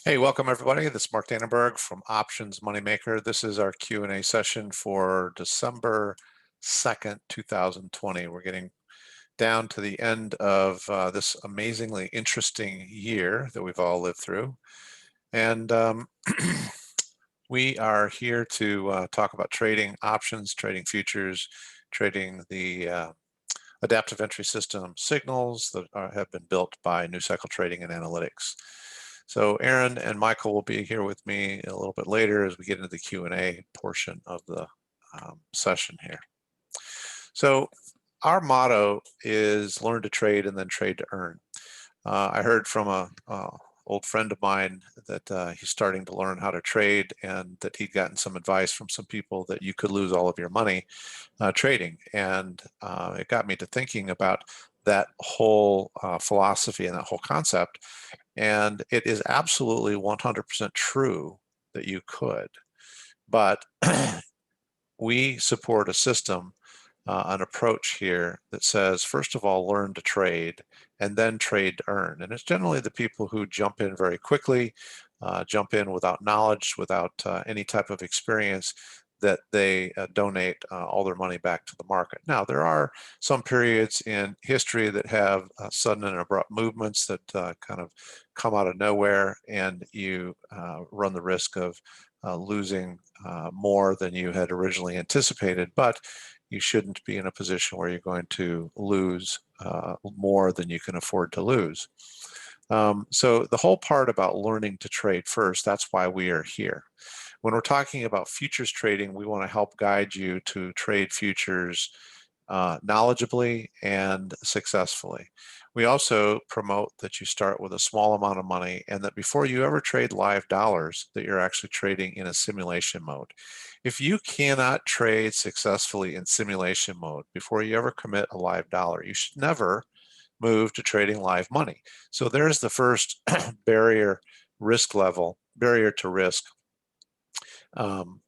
Hey, welcome everybody. This is Mark Dannenberg from Options Moneymaker. This is our Q&A session for December 2nd, 2020. We're getting down to the end of this amazingly interesting year that we've all lived through. And we are here to talk about trading options, trading futures, trading the adaptive entry system signals that have been built by New Cycle Trading and Analytics. So Aaron and Michael will be here with me a little bit later as we get into the Q&A portion of the session here. So our motto is learn to trade and then trade to earn. I heard from a old friend of mine that he's starting to learn how to trade and that he'd gotten some advice from some people that you could lose all of your money trading. And it got me to thinking about that whole philosophy and that whole concept. And it is absolutely 100% true that you could. But we support a system, an approach here that says, first of all, learn to trade and then trade to earn. And it's generally the people who jump in very quickly, jump in without knowledge, without any type of experience, that they donate all their money back to the market. Now, there are some periods in history that have sudden and abrupt movements that kind of come out of nowhere, and you run the risk of losing more than you had originally anticipated, but you shouldn't be in a position where you're going to lose more than you can afford to lose. So the whole part about learning to trade first, that's why we are here. When we're talking about futures trading, we want to help guide you to trade futures knowledgeably and successfully. We also promote that you start with a small amount of money and that before you ever trade live dollars, that you're actually trading in a simulation mode. If you cannot trade successfully in simulation mode before you ever commit a live dollar, you should never move to trading live money. So there's the first barrier to risk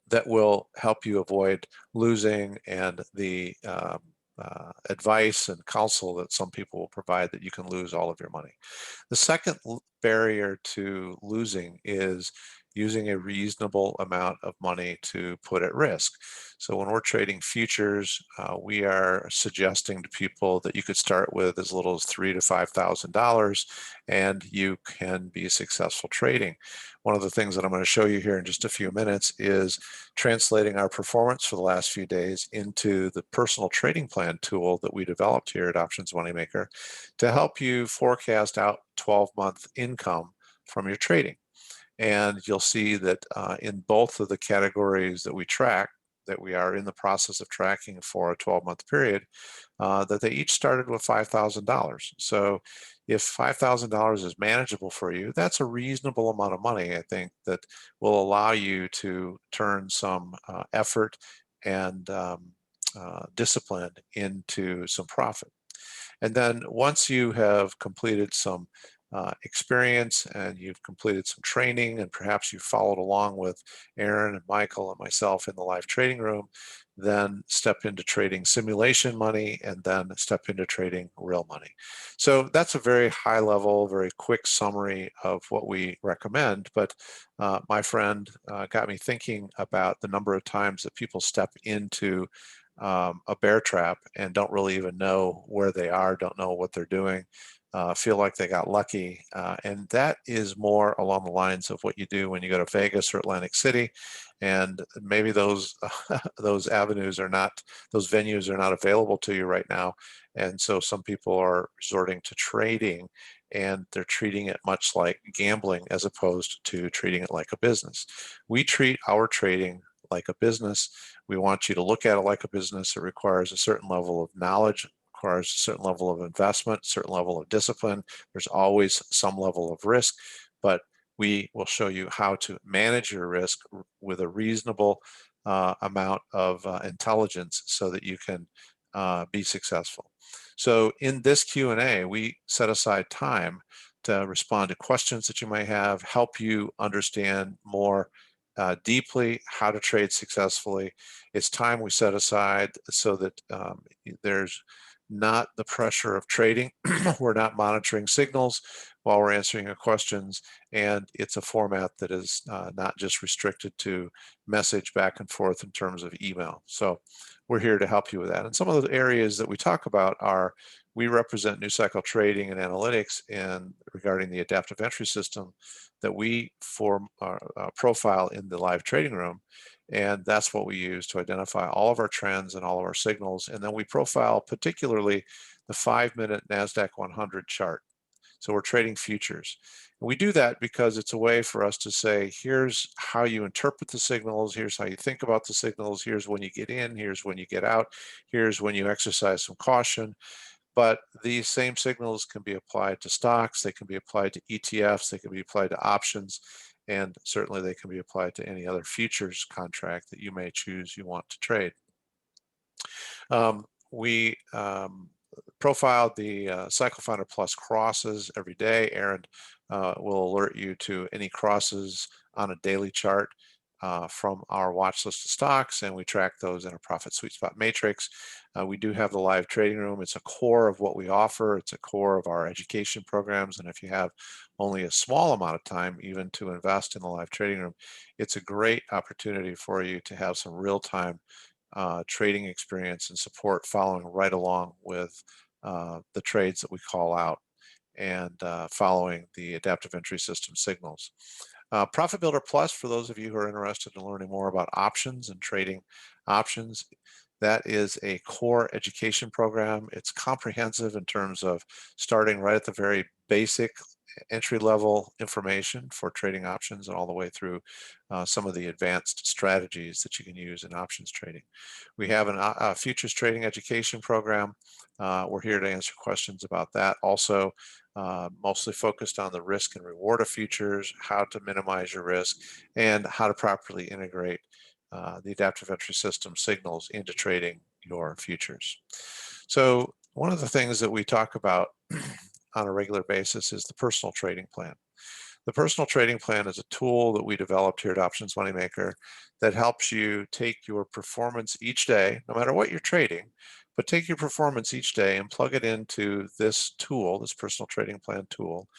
that will help you avoid losing, and the advice and counsel that some people will provide that you can lose all of your money. The second barrier to losing is using a reasonable amount of money to put at risk. So when we're trading futures, we are suggesting to people that you could start with as little as $3,000 to $5,000 and you can be successful trading. One of the things that I'm going to show you here in just a few minutes is translating our performance for the last few days into the personal trading plan tool that we developed here at Options Moneymaker to help you forecast out 12-month income from your trading. And you'll see that in both of the categories that we track, that we are in the process of tracking for a 12-month period, that they each started with $5,000. So if $5,000 is manageable for you, that's a reasonable amount of money, I think, that will allow you to turn some effort and discipline into some profit. And then once you have completed some experience and you've completed some training and perhaps you followed along with Aaron and Michael and myself in the live trading room, then step into trading simulation money and then step into trading real money. So that's a very high level, very quick summary of what we recommend. But my friend got me thinking about the number of times that people step into a bear trap and don't really even know where they are, don't know what they're doing, feel like they got lucky. And that is more along the lines of what you do when you go to Vegas or Atlantic City. And maybe those those avenues are not, those venues are not available to you right now. And so some people are resorting to trading, and they're treating it much like gambling as opposed to treating it like a business. We treat our trading like a business. We want you to look at it like a business. It requires a certain level of knowledge, requires a certain level of investment, a certain level of discipline. There's always some level of risk, but we will show you how to manage your risk with a reasonable amount of intelligence so that you can be successful. So in this Q&A, we set aside time to respond to questions that you might have, help you understand more deeply how to trade successfully. It's time we set aside so that there's not the pressure of trading. We're not monitoring signals while we're answering your questions, and it's a format that is not just restricted to message back and forth in terms of email. So we're here to help you with that. And some of the areas that we talk about are, we represent New Cycle Trading and Analytics and regarding the adaptive entry system that we form our profile in the live trading room. And that's what we use to identify all of our trends and all of our signals. And then we profile particularly the 5-minute NASDAQ 100 chart. So we're trading futures. And we do that because it's a way for us to say, here's how you interpret the signals, here's how you think about the signals, here's when you get in, here's when you get out, here's when you exercise some caution. But these same signals can be applied to stocks, they can be applied to ETFs, they can be applied to options, and certainly they can be applied to any other futures contract that you may choose you want to trade. We profiled the Cycle Finder Plus crosses every day. Aaron will alert you to any crosses on a daily chart from our watch list of stocks, and we track those in a profit sweet spot matrix. We do have the live trading room. It's a core of what we offer. It's a core of our education programs, and if you have only a small amount of time even to invest in the live trading room, it's a great opportunity for you to have some real-time trading experience and support following right along with the trades that we call out and following the adaptive entry system signals. Profit Builder Plus, for those of you who are interested in learning more about options and trading options, that is a core education program. It's comprehensive in terms of starting right at the very basic entry-level information for trading options and all the way through some of the advanced strategies that you can use in options trading. We have a futures trading education program. We're here to answer questions about that. Also, mostly focused on the risk and reward of futures, how to minimize your risk, and how to properly integrate the adaptive entry system signals into trading your futures. So one of the things that we talk about on a regular basis is the personal trading plan. The personal trading plan is a tool that we developed here at Options Moneymaker that helps you take your performance each day, no matter what you're trading, but take your performance each day and plug it into this tool, this personal trading plan tool,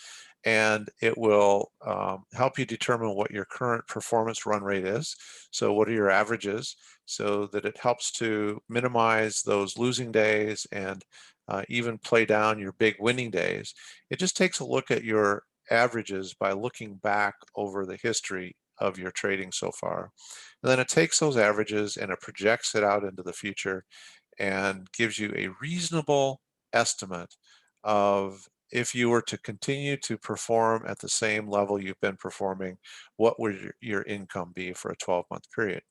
and it will help you determine what your current performance run rate is. So what are your averages, so that it helps to minimize those losing days and even play down your big winning days. It just takes a look at your averages by looking back over the history of your trading so far. And then it takes those averages and it projects it out into the future and gives you a reasonable estimate of, if you were to continue to perform at the same level you've been performing, what would your income be for a 12-month period?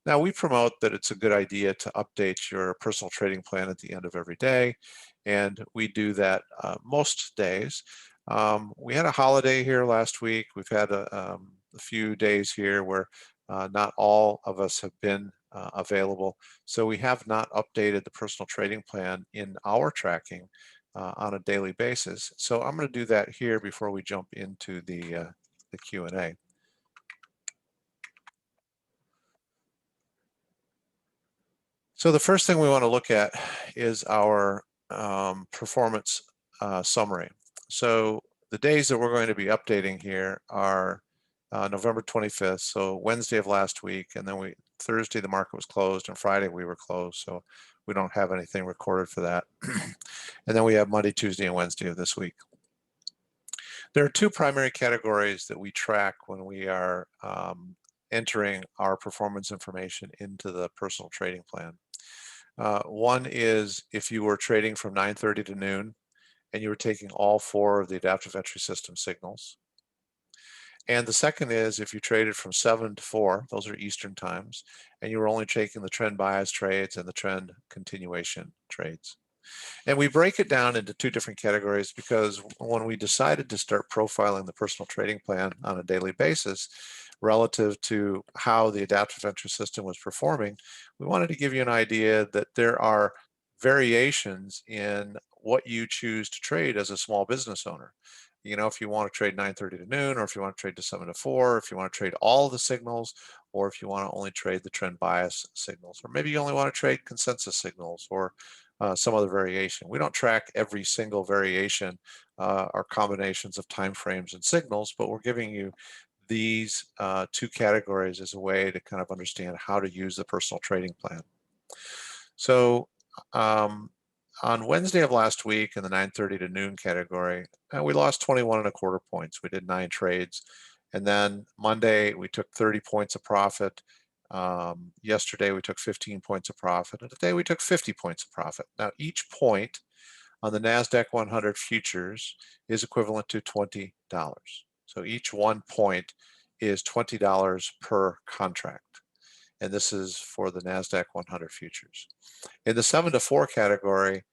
Now, we promote that it's a good idea to update your personal trading plan at the end of every day, and we do that most days. We had a holiday here last week. We've had a few days here where not all of us have been available. So we have not updated the personal trading plan in our tracking on a daily basis. So I'm going to do that here before we jump into the Q&A. So the first thing we want to look at is our performance summary. So the days that we're going to be updating here are November 25th, so Wednesday of last week, and then Thursday the market was closed, and Friday we were closed, so we don't have anything recorded for that. And then we have Monday, Tuesday, and Wednesday of this week. There are two primary categories that we track when we are entering our performance information into the personal trading plan. One is if you were trading from 9:30 to noon and you were taking all 4 of the adaptive entry system signals. And the second is if you traded from 7 to 4, those are Eastern times, and you were only taking the trend bias trades and the trend continuation trades. And we break it down into 2 different categories because when we decided to start profiling the personal trading plan on a daily basis relative to how the adaptive entry system was performing, we wanted to give you an idea that there are variations in what you choose to trade as a small business owner. You know, if you want to trade 9:30 to noon, or if you want to trade to 7 to 4, if you want to trade all the signals, or if you want to only trade the trend bias signals, or maybe you only want to trade consensus signals, or some other variation. We don't track every single variation or combinations of timeframes and signals, but we're giving you these two categories as a way to kind of understand how to use the personal trading plan. So on Wednesday of last week in the 9:30 to noon category, we lost 21.25 points. We did 9 trades. And then Monday, we took 30 points of profit. Yesterday, we took 15 points of profit. And today, we took 50 points of profit. Now, each point on the NASDAQ 100 futures is equivalent to $20. So each 1 point is $20 per contract. And this is for the NASDAQ 100 futures. In the 7 to 4 category,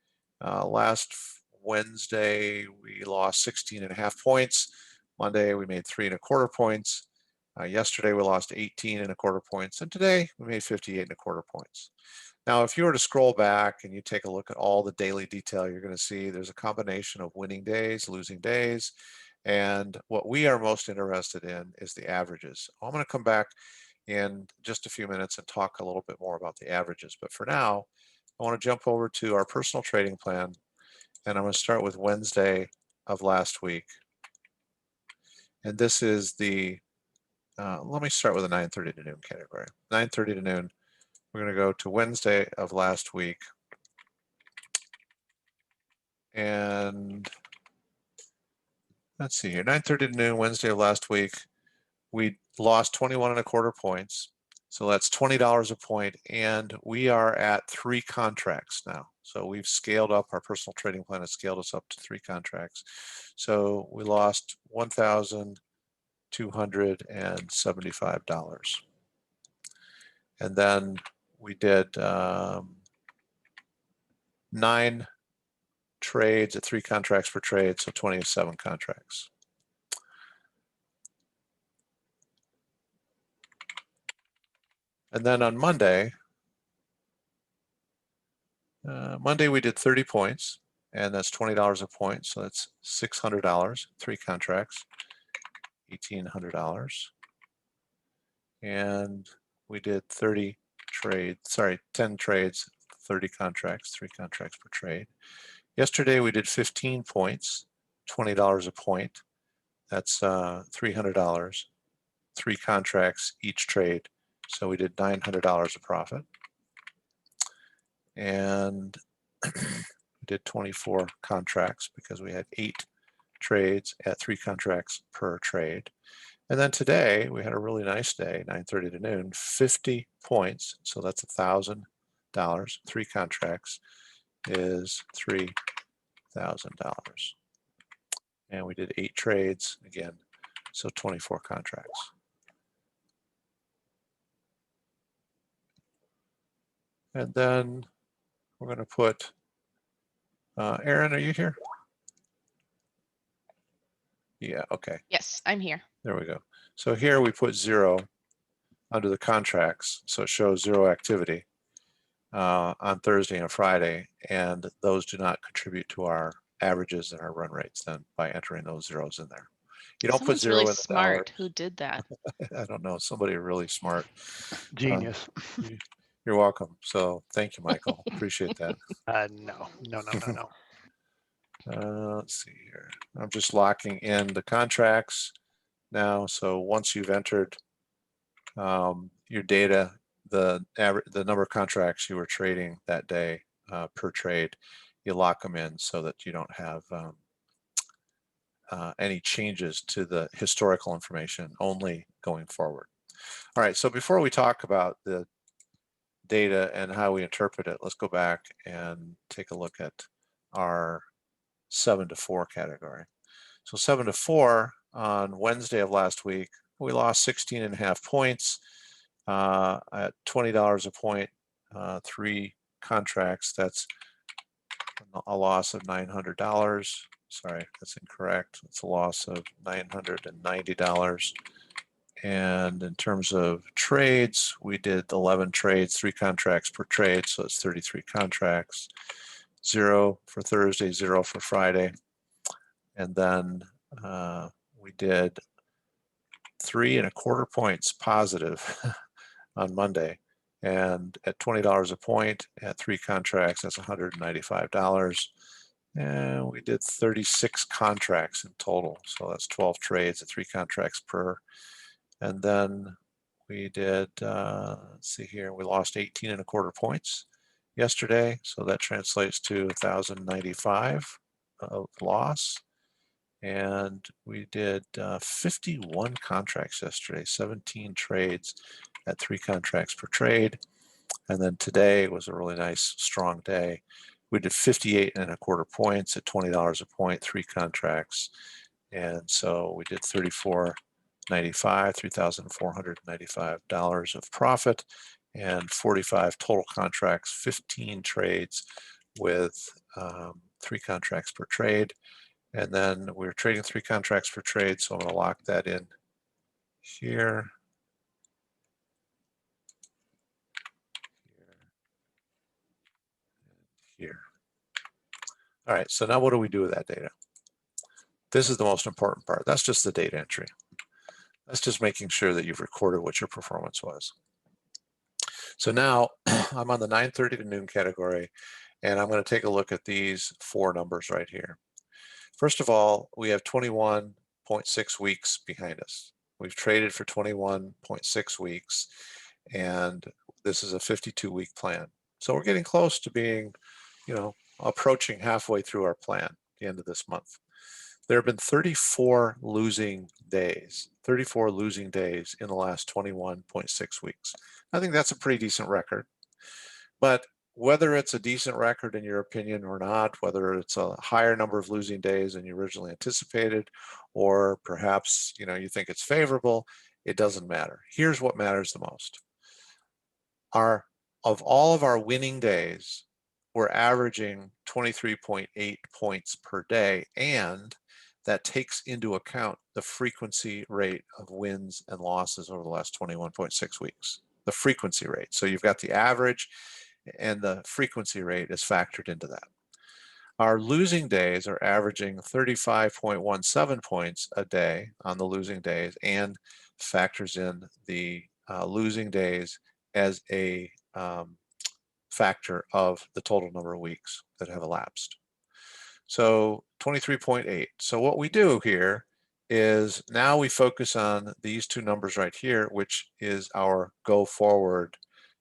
last Wednesday, we lost 16.5 points. Monday, we made 3.25 points. Yesterday, we lost 18.25 points. And today, we made 58.25 points. Now, if you were to scroll back and you take a look at all the daily detail, you're going to see there's a combination of winning days, losing days. And what we are most interested in is the averages. I'm going to come back in just a few minutes and talk a little bit more about the averages. But for now, I want to jump over to our personal trading plan. And I'm going to start with Wednesday of last week. And this is the, let me start with the 9:30 to noon category. 9:30 to noon, we're going to go to Wednesday of last week. And let's see here, 9:30 to noon, Wednesday of last week, we lost 21.25 points. So that's $20 a point, and we are at 3 contracts now. So we've scaled up, our personal trading plan has scaled us up to 3 contracts. So we lost $1,275. And then we did 9 trades at 3 contracts per trade, so 27 contracts. And then on Monday, we did 30 points, and that's $20 a point, so that's $600, 3 contracts, $1,800. And we did 10 trades, 30 contracts, 3 contracts per trade. Yesterday we did 15 points, $20 a point, that's $300, 3 contracts each trade. So we did $900 of profit. And we did 24 contracts because we had 8 trades at 3 contracts per trade. And then today we had a really nice day, 9:30 to noon, 50 points. So that's $1,000. 3 contracts is $3,000. And we did 8 trades again, so 24 contracts. And then we're going to put, Aaron, are you here? Yeah, okay. Yes, I'm here. There we go. So here we put 0 under the contracts, so it shows 0 activity on Thursday and Friday, and those do not contribute to our averages and our run rates then by entering those zeros in there. You don't Someone's put 0 really in the smart. dollars. Who did that? I don't know, somebody really smart. Genius. You're welcome. So thank you, Michael. Appreciate that. No. Let's see here. I'm just locking in the contracts now. So once you've entered your data, the number of contracts you were trading that day per trade, you lock them in so that you don't have any changes to the historical information, only going forward. All right, so before we talk about the data and how we interpret it, let's go back and take a look at our 7 to 4 category. So 7 to 4 on Wednesday of last week, we lost 16.5 points at $20 a point, 3 contracts. That's a loss of $900. Sorry, that's incorrect. It's a loss of $990. And in terms of trades, we did 11 trades, 3 contracts per trade, so it's 33 contracts. 0 for Thursday, 0 for Friday. And then we did 3.25 points positive on Monday And at $20 a point, at 3 contracts, that's $195. And we did 36 contracts in total. So that's 12 trades at 3 contracts per. And then we did, let's see here, we lost 18.25 points yesterday. So that translates to 1,095 of loss. And we did 51 contracts yesterday, 17 trades at 3 contracts per trade. And then today was a really nice, strong day. We did 58.25 points at $20 a point, 3 contracts. And so we did $34.95, $3,495 of profit, and 45 total contracts, 15 trades with 3 contracts per trade. And then we're trading 3 contracts per trade, so I'm going to lock that in here. Here. All right, so now what do we do with that data? This is the most important part. That's just the data entry. That's just making sure that you've recorded what your performance was. So now I'm on the 9:30 to noon category, and I'm going to take a look at these 4 numbers right here. First of all, we have 21.6 weeks behind us. We've traded for 21.6 weeks, and this is a 52-week plan. So we're getting close to being, approaching halfway through our plan at the end of this month. There have been 34 losing days in the last 21.6 weeks. I think that's a pretty decent record. But whether it's a decent record in your opinion or not, whether it's a higher number of losing days than you originally anticipated, or perhaps you think it's favorable, it doesn't matter. Here's what matters the most. Of all of our winning days, we're averaging 23.8 points per day, and that takes into account the frequency rate of wins and losses over the last 21.6 weeks. The frequency rate. So you've got the average, and the frequency rate is factored into that. Our losing days are averaging 35.17 points a day on the losing days, and factors in the losing days as a factor of the total number of weeks that have elapsed. So 23.8. So what we do here is now we focus on these 2 numbers right here, which is our go forward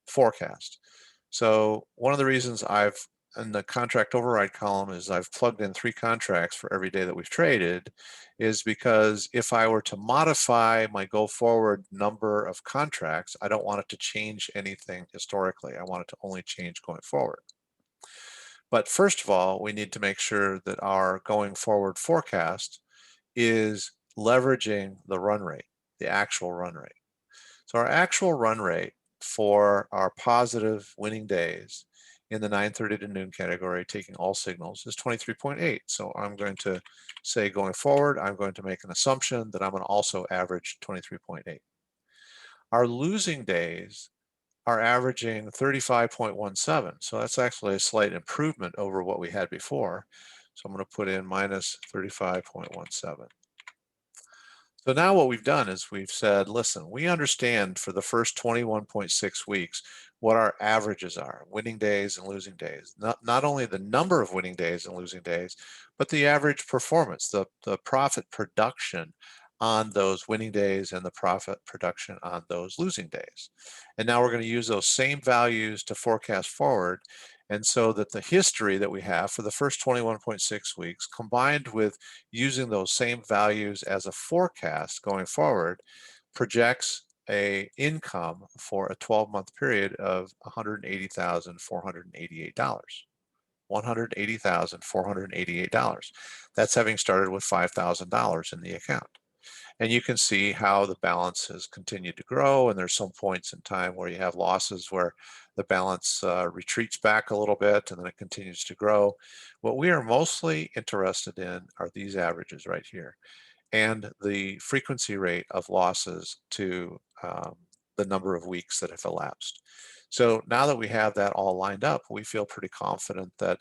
forecast. So one of the reasons in the contract override column is I've plugged in 3 contracts for every day that we've traded, is because if I were to modify my go forward number of contracts, I don't want it to change anything historically. I want it to only change going forward. But first of all, we need to make sure that our going forward forecast is leveraging the run rate, the actual run rate. So our actual run rate for our positive winning days in the 9:30 to noon category, taking all signals, is 23.8. So I'm going to say going forward, I'm going to make an assumption that I'm going to also average 23.8. Our losing days are averaging 35.17. So that's actually a slight improvement over what we had before. So I'm going to put in minus 35.17. So now what we've done is we've said, listen, we understand for the first 21.6 weeks what our averages are, winning days and losing days. Not only the number of winning days and losing days, but the average performance, the profit production on those winning days and the profit production on those losing days. And now we're going to use those same values to forecast forward. And so that the history that we have for the first 21.6 weeks, combined with using those same values as a forecast going forward, projects a income for a 12-month period of $180,488. $180,488. That's having started with $5,000 in the account. And you can see how the balance has continued to grow, and there's some points in time where you have losses where the balance retreats back a little bit and then it continues to grow. What we are mostly interested in are these averages right here and the frequency rate of losses to the number of weeks that have elapsed. So now that we have that all lined up, we feel pretty confident that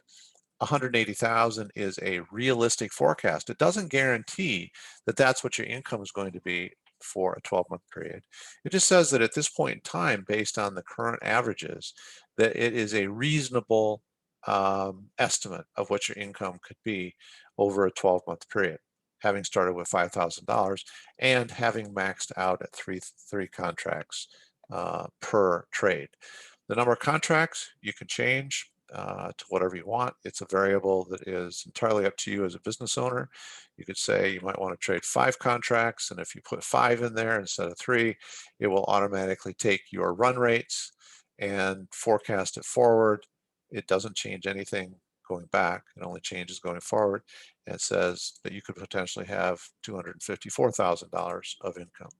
180,000 is a realistic forecast. It doesn't guarantee that that's what your income is going to be for a 12-month period. It just says that at this point in time, based on the current averages, that it is a reasonable estimate of what your income could be over a 12-month period, having started with $5,000 and having maxed out at three contracts per trade. The number of contracts you can change to whatever you want. It's a variable that is entirely up to you as a business owner. You could say you might want to trade 5 contracts, and if you put 5 in there instead of 3, it will automatically take your run rates and forecast it forward. It doesn't change anything going back. It only changes going forward. And it says that you could potentially have $254,000 of income.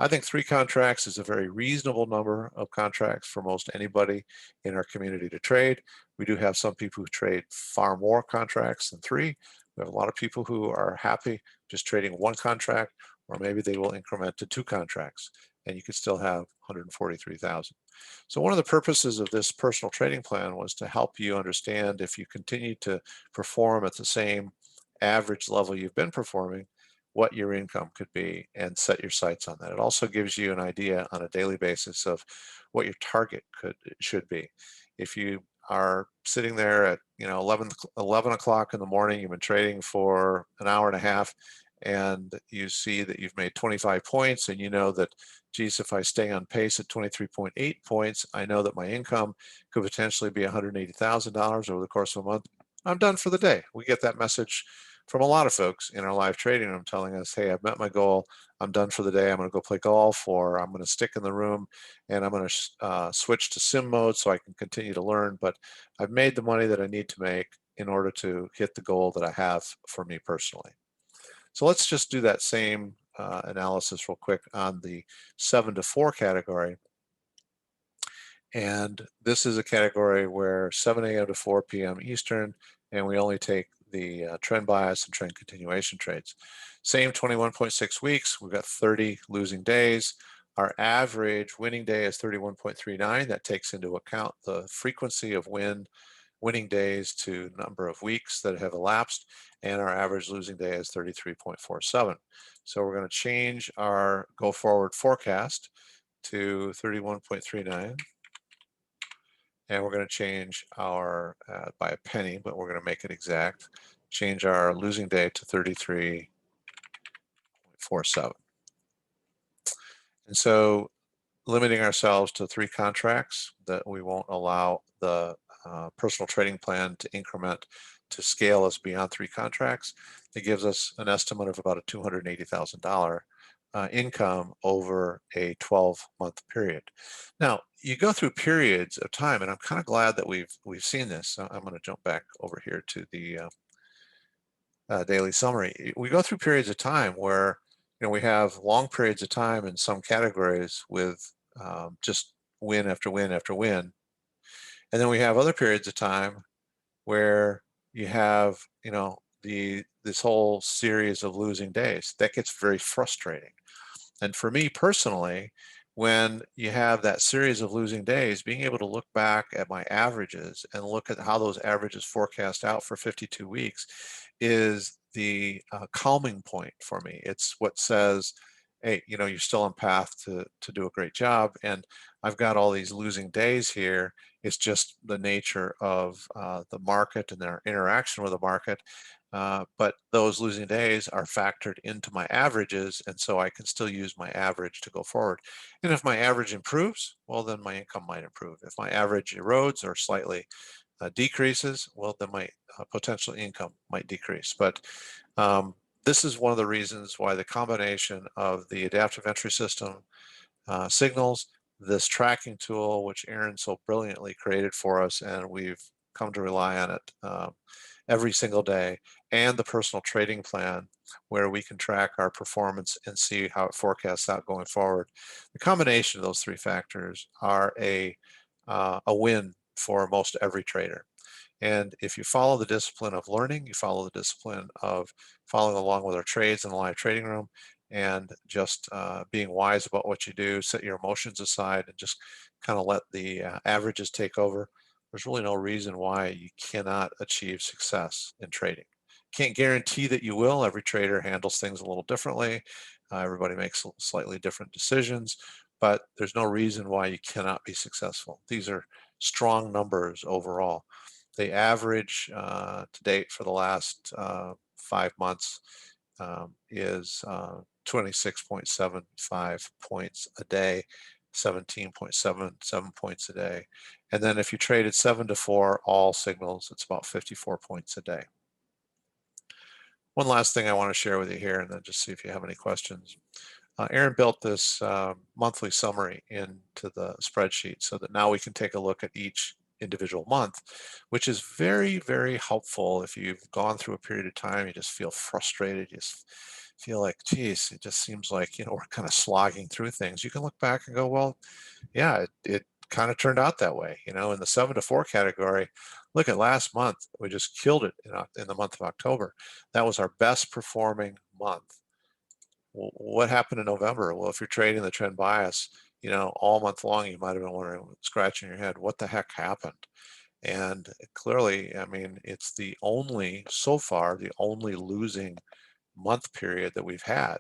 I think 3 contracts is a very reasonable number of contracts for most anybody in our community to trade. We do have some people who trade far more contracts than 3. We have a lot of people who are happy just trading 1 contract, or maybe they will increment to 2 contracts, and you could still have 143,000. So one of the purposes of this personal trading plan was to help you understand, if you continue to perform at the same average level you've been performing, what your income could be, and set your sights on that. It also gives you an idea on a daily basis of what your target should be. If you are sitting there at 11 o'clock in the morning, you've been trading for an hour and a half, and you see that you've made 25 points, and you know that, geez, if I stay on pace at 23.8 points, I know that my income could potentially be $180,000 over the course of a month. I'm done for the day. We get that message from a lot of folks in our live trading room telling us, hey, I've met my goal, I'm done for the day, I'm going to go play golf, or I'm going to stick in the room and I'm going to switch to sim mode so I can continue to learn, but I've made the money that I need to make in order to hit the goal that I have for me personally. So let's just do that same analysis real quick on the 7 to 4 category. And this is a category where 7 a.m. to 4 p.m. Eastern, and we only take the trend bias and trend continuation trades. Same 21.6 weeks, we've got 30 losing days. Our average winning day is 31.39. That takes into account the frequency of winning days to number of weeks that have elapsed, and our average losing day is 33.47. So we're going to change our go forward forecast to 31.39. And we're going to change our, by a penny, but we're going to make it exact, change our losing day to 33.47. And so limiting ourselves to 3 contracts, that we won't allow the personal trading plan to increment to scale us beyond 3 contracts. It gives us an estimate of about a $280,000 income over a 12-month period. Now, you go through periods of time, and I'm kind of glad that we've seen this. So I'm going to jump back over here to the daily summary. We go through periods of time where we have long periods of time in some categories with just win after win after win, and then we have other periods of time where you have this whole series of losing days. That gets very frustrating. And for me personally, when you have that series of losing days, being able to look back at my averages and look at how those averages forecast out for 52 weeks is the calming point for me. It's what says, hey, you're still on path to do a great job. And I've got all these losing days here. It's just the nature of the market and their interaction with the market. But those losing days are factored into my averages, and so I can still use my average to go forward. And if my average improves, well, then my income might improve. If my average erodes or slightly decreases, well, then my potential income might decrease. But this is one of the reasons why the combination of the adaptive entry system signals, this tracking tool, which Aaron so brilliantly created for us, and we've come to rely on it every single day, and the personal trading plan, where we can track our performance and see how it forecasts out going forward. The combination of those 3 factors are a win for most every trader. And if you follow the discipline of learning, you follow the discipline of following along with our trades in the live trading room, and just being wise about what you do, set your emotions aside, and just kind of let the averages take over, there's really no reason why you cannot achieve success in trading. Can't guarantee that you will. Every trader handles things a little differently. Everybody makes slightly different decisions, but there's no reason why you cannot be successful. These are strong numbers overall. The average to date for the last 5 months is 26.75 points a day, 17.77 points a day. And then if you traded 7 to 4 all signals, it's about 54 points a day. One last thing I want to share with you here, and then just see if you have any questions. Aaron built this monthly summary into the spreadsheet so that now we can take a look at each individual month, which is very, very helpful if you've gone through a period of time, you just feel frustrated, you just feel like, geez, it just seems like, we're kind of slogging through things. You can look back and go, well, yeah, it kind of turned out that way. In the 7 to 4 category, look at last month, we just killed it in the month of October. That was our best performing month. What happened in November? Well, if you're trading the trend bias, all month long, you might have been wondering, scratching your head, what the heck happened? And clearly, I mean, it's so far, the only losing month period that we've had.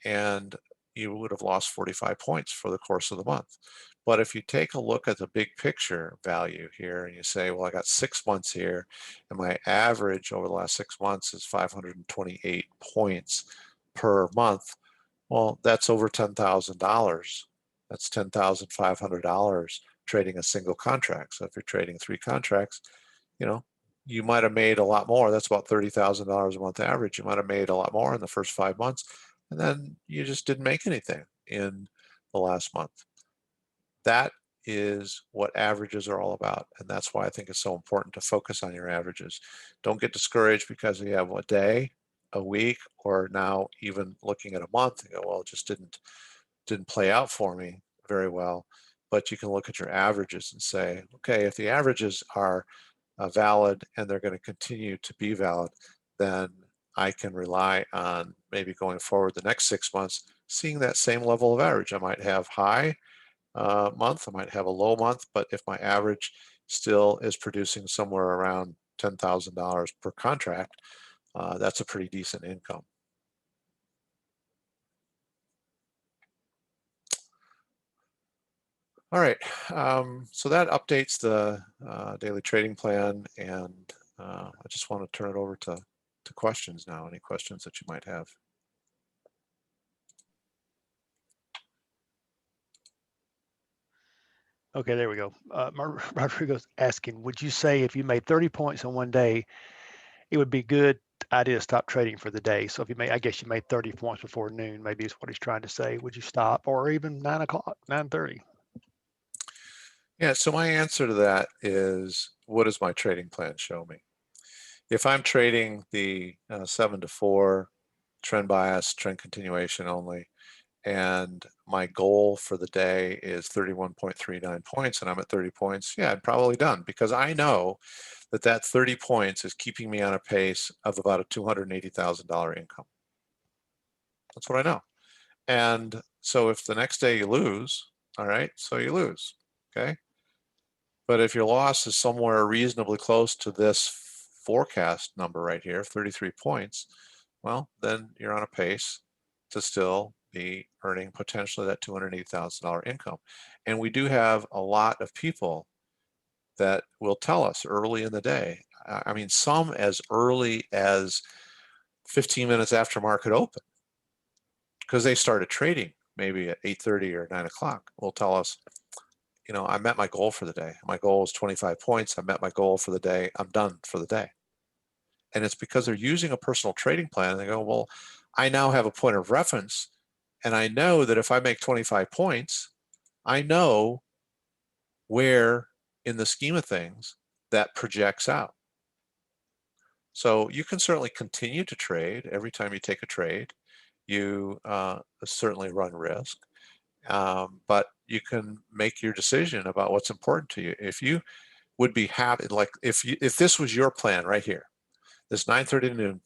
And you would have lost 45 points for the course of the month. But if you take a look at the big picture value here and you say, well, I got 6 months here and my average over the last 6 months is 528 points per month. Well, that's over $10,000. That's $10,500 trading a single contract. So if you're trading 3 contracts, you might have made a lot more. That's about $30,000 a month average. You might have made a lot more in the first 5 months, and then you just didn't make anything in the last month. That is what averages are all about, and that's why I think it's so important to focus on your averages. Don't get discouraged because you have a day, a week, or now even looking at a month and go, well, it just didn't play out for me very well. But you can look at your averages and say, okay, if the averages are valid and they're going to continue to be valid, then I can rely on maybe going forward the next 6 months, seeing that same level of average. I might have high month, I might have a low month, but if my average still is producing somewhere around $10,000 per contract, that's a pretty decent income. All right, so that updates the daily trading plan, and I just want to turn it over to questions now. Any questions that you might have? Okay, there we go. Rodrigo's asking, would you say if you made 30 points on one day, it would be a good idea to stop trading for the day? So if you I guess you made 30 points before noon, maybe is what he's trying to say. Would you stop, or even 9 o'clock, 9:30? Yeah, so my answer to that is, what does my trading plan show me? If I'm trading the 7 to 4 trend bias, trend continuation only, and my goal for the day is 31.39 points and I'm at 30 points, yeah, I'm probably done, because I know that 30 points is keeping me on a pace of about a $280,000 income. That's what I know. And so if the next day you lose, all right, so you lose, okay? But if your loss is somewhere reasonably close to this forecast number right here, 33 points, well, then you're on a pace to still be earning potentially that $280,000 income. And we do have a lot of people that will tell us early in the day. I mean, some as early as 15 minutes after market open, because they started trading maybe at 8:30 or 9 o'clock, will tell us, I met my goal for the day. My goal is 25 points. I met my goal for the day. I'm done for the day. And it's because they're using a personal trading plan. And they go, well, I now have a point of reference. And I know that if I make 25 points, I know where in the scheme of things that projects out. So you can certainly continue to trade. Every time you take a trade, you certainly run risk. But you can make your decision about what's important to you. If you would be happy, like if this was your plan right here, this 9:30 to noon,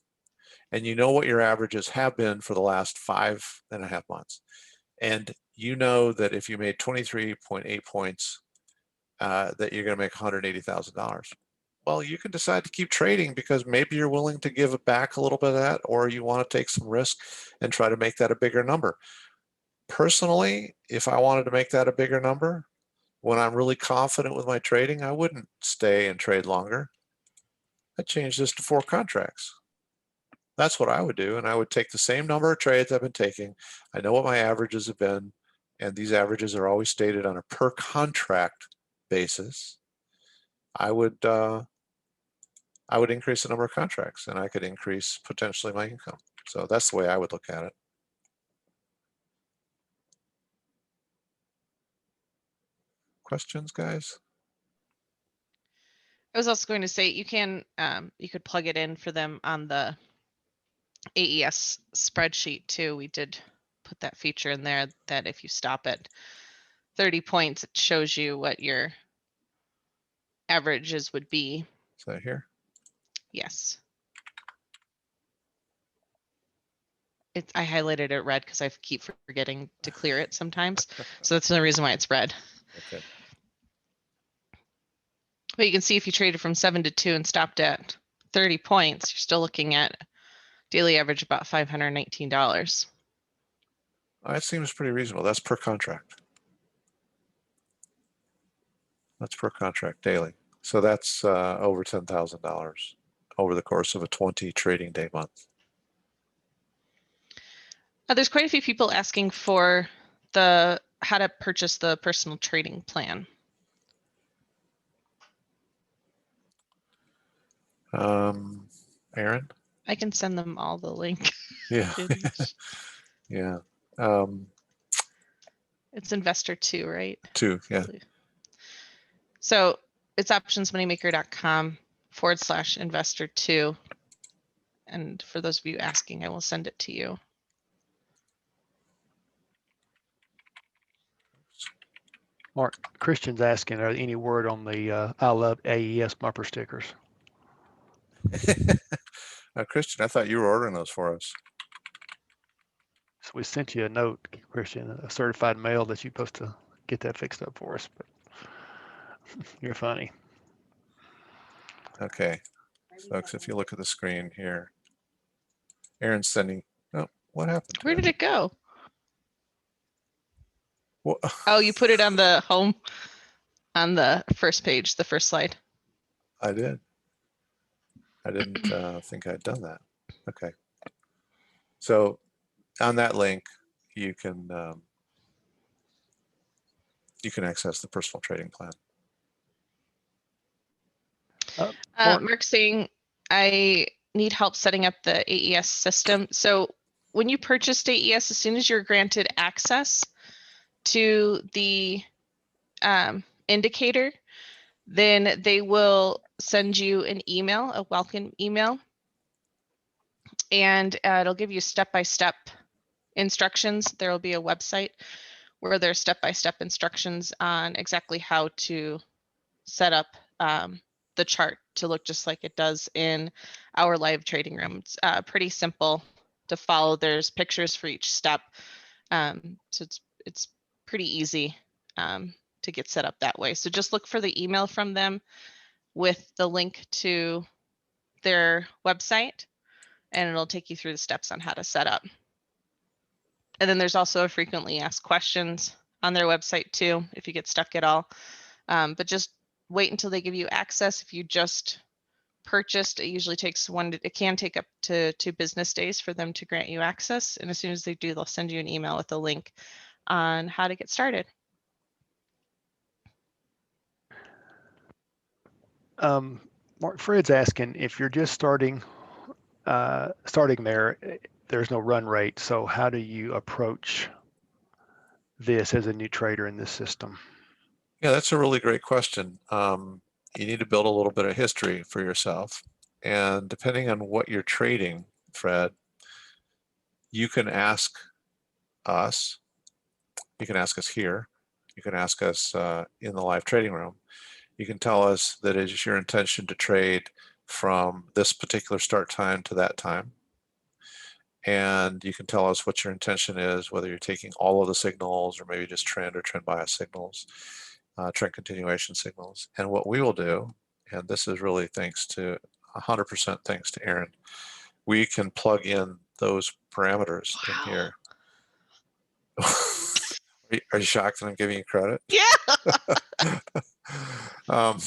and you know what your averages have been for the last 5.5 months, and you know that if you made 23.8 points, that you're going to make $180,000. well, you can decide to keep trading because maybe you're willing to give back a little bit of that, or you want to take some risk and try to make that a bigger number. Personally, if I wanted to make that a bigger number, when I'm really confident with my trading, I wouldn't stay and trade longer. I'd change this to 4 contracts. That's what I would do. And I would take the same number of trades I've been taking. I know what my averages have been, and these averages are always stated on a per contract basis. I would increase the number of contracts, and I could increase potentially my income. So that's the way I would look at it. Questions, guys? I was also going to say you could plug it in for them on the AES spreadsheet too. We did put that feature in there that if you stop at 30 points, it shows you what your averages would be. Is that here? Yes. I highlighted it red because I keep forgetting to clear it sometimes. So that's the reason why it's red. Okay. But you can see if you traded from 7 to 2 and stopped at 30 points, you're still looking at daily average about $519. That seems pretty reasonable. That's per contract. That's per contract daily. So that's over $10,000 over the course of a 20 trading day month. There's quite a few people asking for how to purchase the personal trading plan. Aaron? I can send them all the link. Yeah. Yeah. It's Investor 2, right? 2, yeah. So it's optionsmoneymaker.com/investor2. And for those of you asking, I will send it to you. Mark, Christian's asking, are there any word on the I love AES bumper stickers? Christian, I thought you were ordering those for us. So we sent you a note, Christian, a certified mail that you're supposed to get that fixed up for us, but you're funny. Okay, folks, if you look at the screen here, Aaron's sending, oh, what happened? Where did it go? What? Oh, you put it on the home, on the first page, the first slide. I did. I didn't think I'd done that. Okay. So on that link, you can access the personal trading plan. Mark's saying, I need help setting up the AES system. So when you purchased AES, as soon as you're granted access to the indicator, then they will send you an email, a welcome email, and it'll give you step-by-step instructions. There will be a website where there's step-by-step instructions on exactly how to set up the chart to look just like it does in our live trading room. It's pretty simple to follow. There's pictures for each step. So it's pretty easy to get set up that way. So just look for the email from them with the link to their website, and it'll take you through the steps on how to set up. And then there's also a frequently asked questions on their website too, if you get stuck at all. But just wait until they give you access. If you just purchased, it usually takes it can take up to 2 business days for them to grant you access. And as soon as they do, they'll send you an email with a link on how to get started. Mark, Fred's asking if you're just starting there, there's no run rate. So how do you approach this as a new trader in this system? Yeah, that's a really great question. You need to build a little bit of history for yourself. And depending on what you're trading, Fred, you can ask us. You can ask us here. You can ask us in the live trading room. You can tell us that it is your intention to trade from this particular start time to that time. And you can tell us what your intention is, whether you're taking all of the signals or maybe just trend or trend bias signals, trend continuation signals. And what we will do and this is really thanks to 100% thanks to Aaron, we can plug in those parameters in Wow. here. Are you shocked that I'm giving you credit? Yeah. um,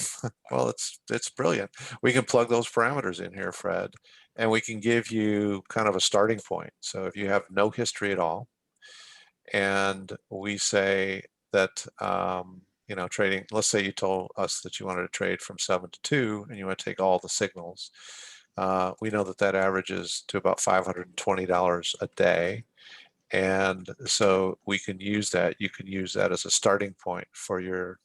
well, it's brilliant. We can plug those parameters in here, Fred, and we can give you kind of a starting point. So if you have no history at all, and we say that you know, trading, let's say you told us that you wanted to trade from 7 to 2 and you want to take all the signals. We know that that averages to about $520 a day. And so we can use that. You can use that as a starting point for your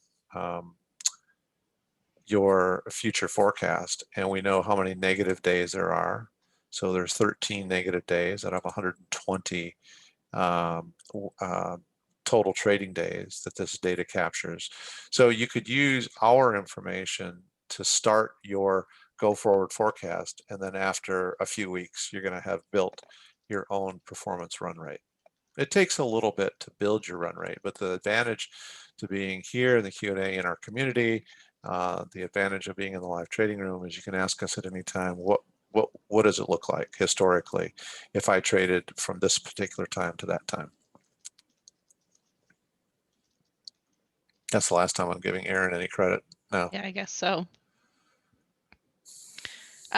future forecast. And we know how many negative days there are. So there's 13 negative days out of 120 total trading days that this data captures. So you could use our information to start your go forward forecast. And then after a few weeks, you're going to have built your own performance run rate. It takes a little bit to build your run rate, but the advantage to being here in the Q&A in our community, the advantage of being in the live trading room is you can ask us at any time, what does it look like historically if I traded from this particular time to that time? That's the last time I'm giving Aaron any credit. No. Yeah, I guess so.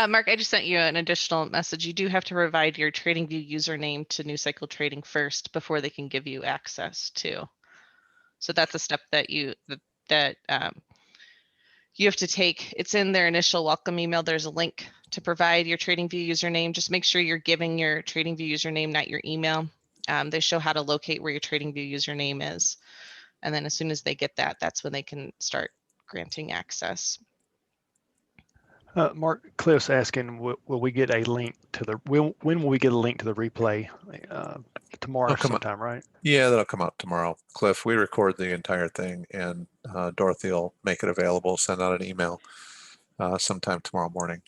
Mark, I just sent you an additional message. You do have to provide your TradingView username to New Cycle Trading first before they can give you access to. So that's a step that you have to take. It's in their initial welcome email. There's a link to provide your TradingView username. Just make sure you're giving your TradingView username, not your email. They show how to locate where your TradingView username is. And then as soon as they get that, that's when they can start granting access. Mark, Cliff's asking, will we get a link to the, when will we get a link to the replay? Tomorrow sometime, right? Yeah, that'll come out tomorrow. Cliff, we record the entire thing, and Dorothy will make it available, send out an email sometime tomorrow morning.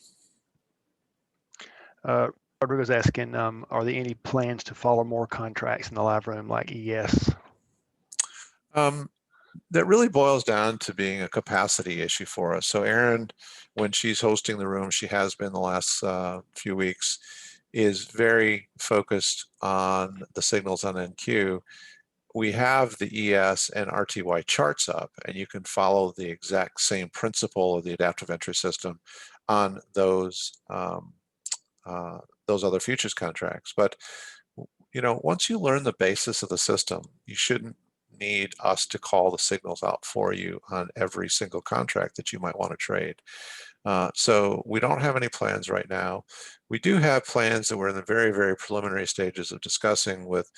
Rodrigo's asking, are there any plans to follow more contracts in the live room like ES? That really boils down to being a capacity issue for us. So Erin, when she's hosting the room, she has been the last few weeks, is very focused on the signals on NQ. We have the ES and RTY charts up, and you can follow the exact same principle of the adaptive entry system on those other futures contracts. But you know, once you learn the basis of the system, you shouldn't need us to call the signals out for you on every single contract that you might want to trade. So we don't have any plans right now. We do have plans that we're in the very, very preliminary stages of discussing with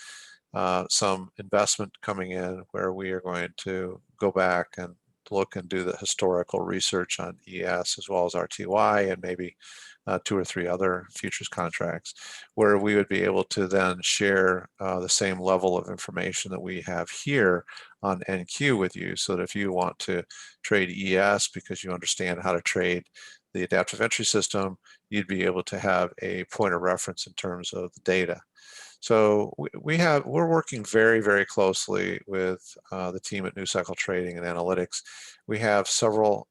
some investment coming in, where we are going to go back and look and do the historical research on ES as well as RTY, and maybe 2 or 3 other futures contracts, where we would be able to then share the same level of information that we have here on NQ with you, so that if you want to trade ES because you understand how to trade the adaptive entry system, you'd be able to have a point of reference in terms of the data. So we're working very, very closely with the team at New Cycle Trading and Analytics. We have several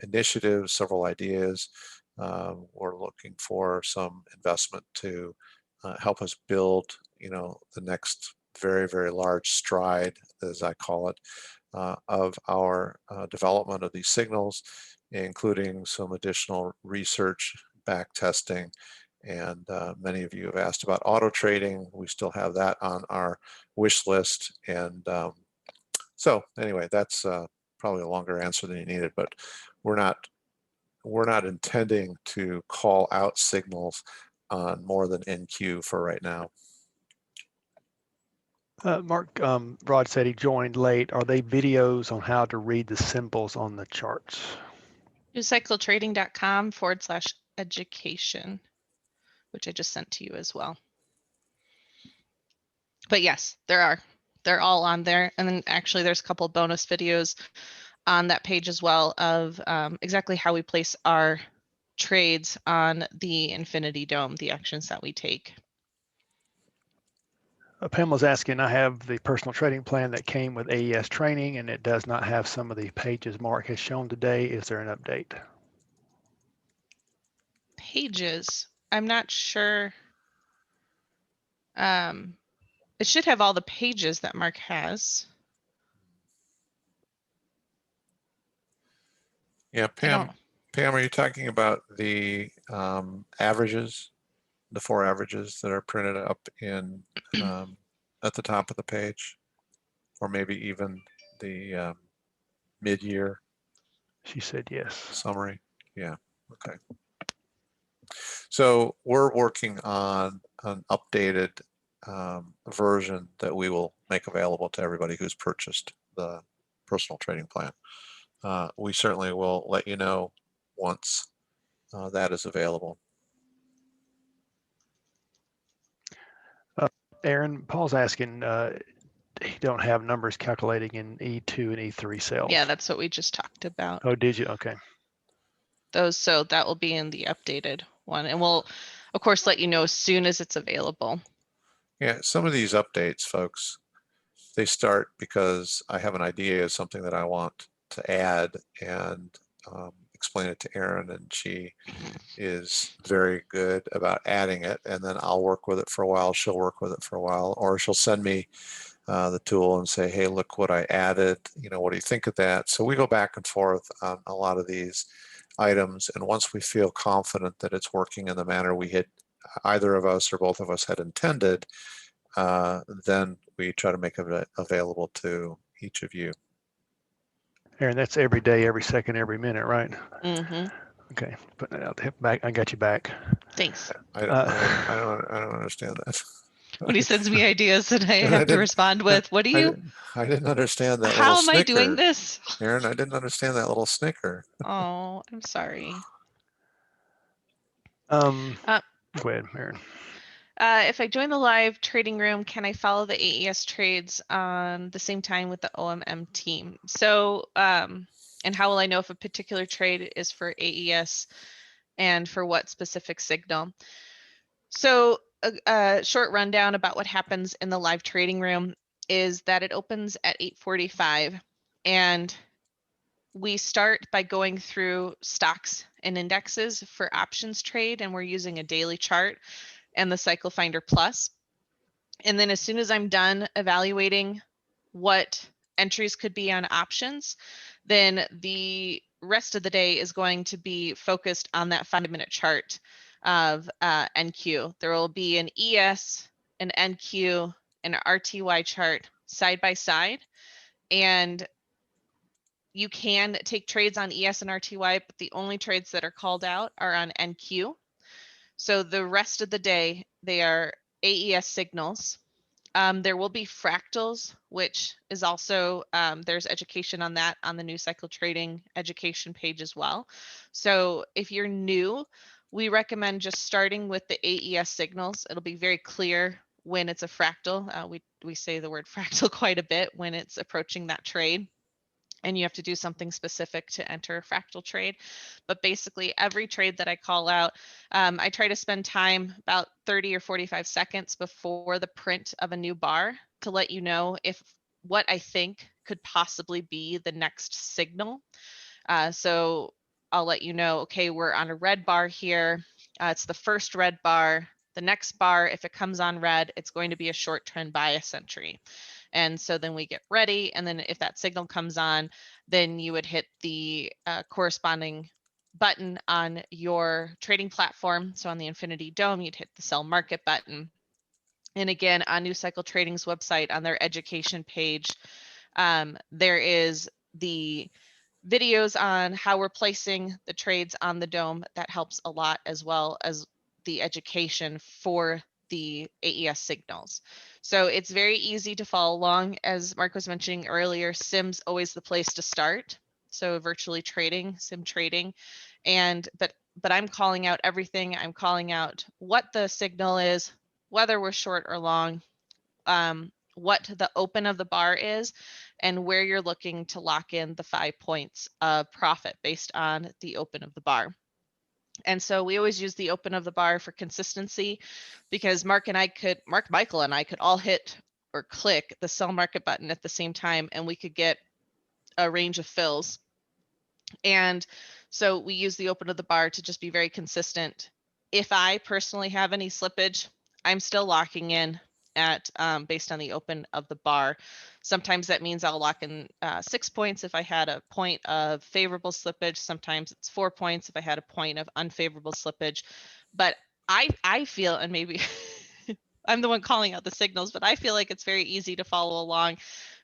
initiatives, several ideas. We're looking for some investment to help us build, you know, the next very, very large stride, as I call it, of our development of these signals, including some additional research, back testing, and many of you have asked about auto trading. We still have that on our wish list. And so anyway, that's probably a longer answer than you needed, but we're not intending to call out signals on more than NQ for right now. Mark, Rod said he joined late. Are they videos on how to read the symbols on the charts? newcycletrading.com/education, which I just sent to you as well. But yes, they're all on there. And then actually there's a couple bonus videos on that page as well of exactly how we place our trades on the Infinity Dome, the actions that we take. Pamela's asking, I have the personal trading plan that came with AES training, and it does not have some of the pages Mark has shown today. Is there an update? pages. I'm not sure. It should have all the pages that Mark has. Yeah, I don't. Pam, are you talking about the averages, the 4 averages that are printed up in at the top of the page, or maybe even the mid-year She said yes. summary? Yeah, okay. So we're working on an updated version that we will make available to everybody who's purchased the personal trading plan. We certainly will let you know once that is available. Aaron, Paul's asking, he don't have numbers calculating in E2 and E3 cells. Yeah, that's what we just talked about. Oh, did you? Okay. Those, so that will be in the updated one, and we'll of course let you know as soon as it's available. Yeah, some of these updates, folks, they start because I have an idea of something that I want to add and explain it to Erin, and she is very good about adding it, and then I'll work with it for a while, she'll work with it for a while, or she'll send me the tool and say, hey, look what I added, you know, what do you think of that? So we go back and forth on a lot of these items, and once we feel confident that it's working in the manner we had, either of us or both of us had intended, then we try to make it available to each of you. Aaron, that's every day, every second, every minute, right? Mm-hmm. Okay, putting it out there. Back, I got you back. Thanks. I don't understand that. When he sends me ideas that I And have to respond with, what do you? I didn't understand that How little am I doing snicker. this? Aaron, I didn't understand that little snicker. Oh, I'm sorry. Go ahead, Aaron. If I join the live trading room, can I follow the AES trades on the same time with the OMM team? So, and how will I know if a particular trade is for AES and for what specific signal? So a short rundown about what happens in the live trading room is that it opens at 8:45, and we start by going through stocks and indexes for options trade, and we're using a daily chart and the Cycle Finder Plus. And then as soon as I'm done evaluating what entries could be on options, then the rest of the day is going to be focused on that 5-minute chart of NQ. There will be an ES, an NQ, and an RTY chart side by side. And you can take trades on ES and RTY, but the only trades that are called out are on NQ. So the rest of the day, they are AES signals. There will be fractals, which is also, there's education on that on the New Cycle Trading education page as well. So if you're new, we recommend just starting with the AES signals. It'll be very clear when it's a fractal. We say the word fractal quite a bit when it's approaching that trade, and you have to do something specific to enter a fractal trade. But basically every trade that I call out, I try to spend time about 30 or 45 seconds before the print of a new bar to let you know if what I think could possibly be the next signal. So I'll let you know, okay, we're on a red bar here. It's the first red bar. The next bar, if it comes on red, it's going to be a short trend bias entry. And so then we get ready. And then if that signal comes on, then you would hit the corresponding button on your trading platform. So on the Infinity Dome, you'd hit the sell market button. And again, on New Cycle Trading's website, on their education page, there is the videos on how we're placing the trades on the dome. That helps a lot, as well as the education for the AES signals. So it's very easy to follow along. As Mark was mentioning earlier, Sim's always the place to start. So virtually trading, Sim trading, but I'm calling out everything. I'm calling out what the signal is, whether we're short or long, what the open of the bar is, and where you're looking to lock in the 5 points of profit based on the open of the bar. And so we always use the open of the bar for consistency, because Mark, Michael and I could all hit or click the sell market button at the same time, and we could get a range of fills. And so we use the open of the bar to just be very consistent If I personally have any slippage, I'm still locking in at based on the open of the bar. Sometimes that means I'll lock in 6 points if I had a point of favorable slippage. Sometimes it's 4 points if I had a point of unfavorable slippage. But I feel, and maybe I'm the one calling out the signals, but I feel like it's very easy to follow along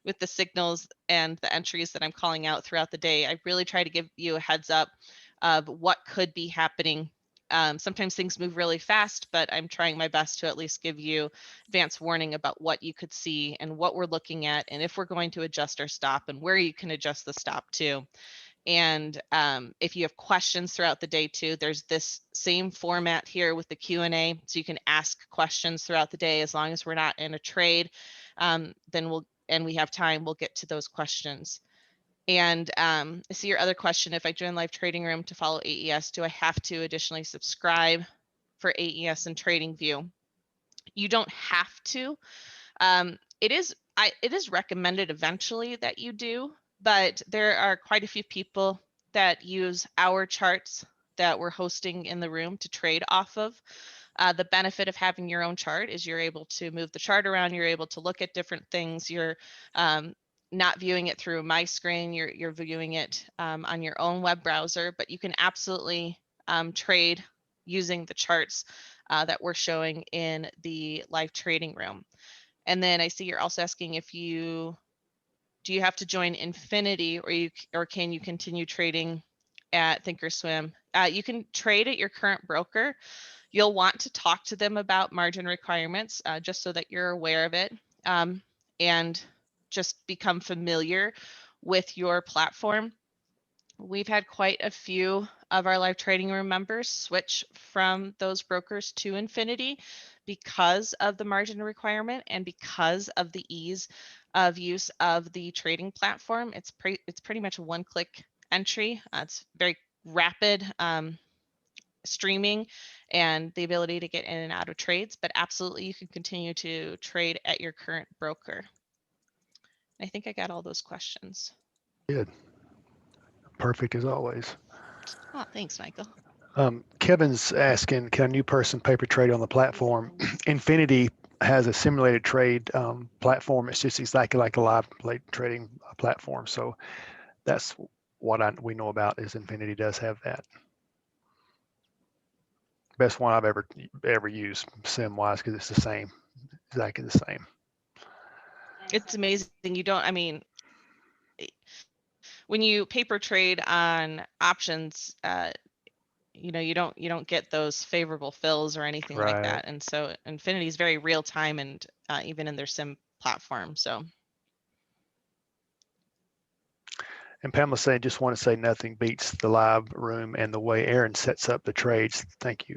with the signals and the entries that I'm calling out throughout the day. I really try to give you a heads up of what could be happening. Sometimes things move really fast, but I'm trying my best to at least give you advance warning about what you could see and what we're looking at, and if we're going to adjust our stop and where you can adjust the stop to. And if you have questions throughout the day too, there's this same format here with the Q&A, so you can ask questions throughout the day. As long as we're not in a trade, then we have time, we'll get to those questions. And I see your other question, if I join Live Trading Room to follow AES, do I have to additionally subscribe for AES and TradingView? You don't have to. It is recommended eventually that you do, but there are quite a few people that use our charts that we're hosting in the room to trade off of. The benefit of having your own chart is you're able to move the chart around, you're able to look at different things, you're not viewing it through my screen, you're viewing it on your own web browser, but you can absolutely trade using the charts that we're showing in the live trading room. And then I see you're also asking if do you have to join Infinity, or can you continue trading at Thinkorswim? You can trade at your current broker. You'll want to talk to them about margin requirements, just so that you're aware of it, and just become familiar with your platform. We've had quite a few of our live trading room members switch from those brokers to Infinity because of the margin requirement and because of the ease of use of the trading platform. It's pretty much a one-click entry. It's very rapid streaming and the ability to get in and out of trades, but absolutely you can continue to trade at your current broker. I think I got all those questions. Good. Perfect as always. Oh, thanks, Michael. Kevin's asking, can a new person paper trade on the platform? Infinity has a simulated trade platform. It's just exactly like a live trading platform. So that's what we know about, is Infinity does have that. Best one I've ever used sim wise, because it's the same, exactly the same. It's amazing. When you paper trade on options, you don't get those favorable fills or anything like that. And so Infinity is very real time, and even in their sim platform. So. And Pamela said, just want to say nothing beats the live room and the way Aaron sets up the trades. Thank you.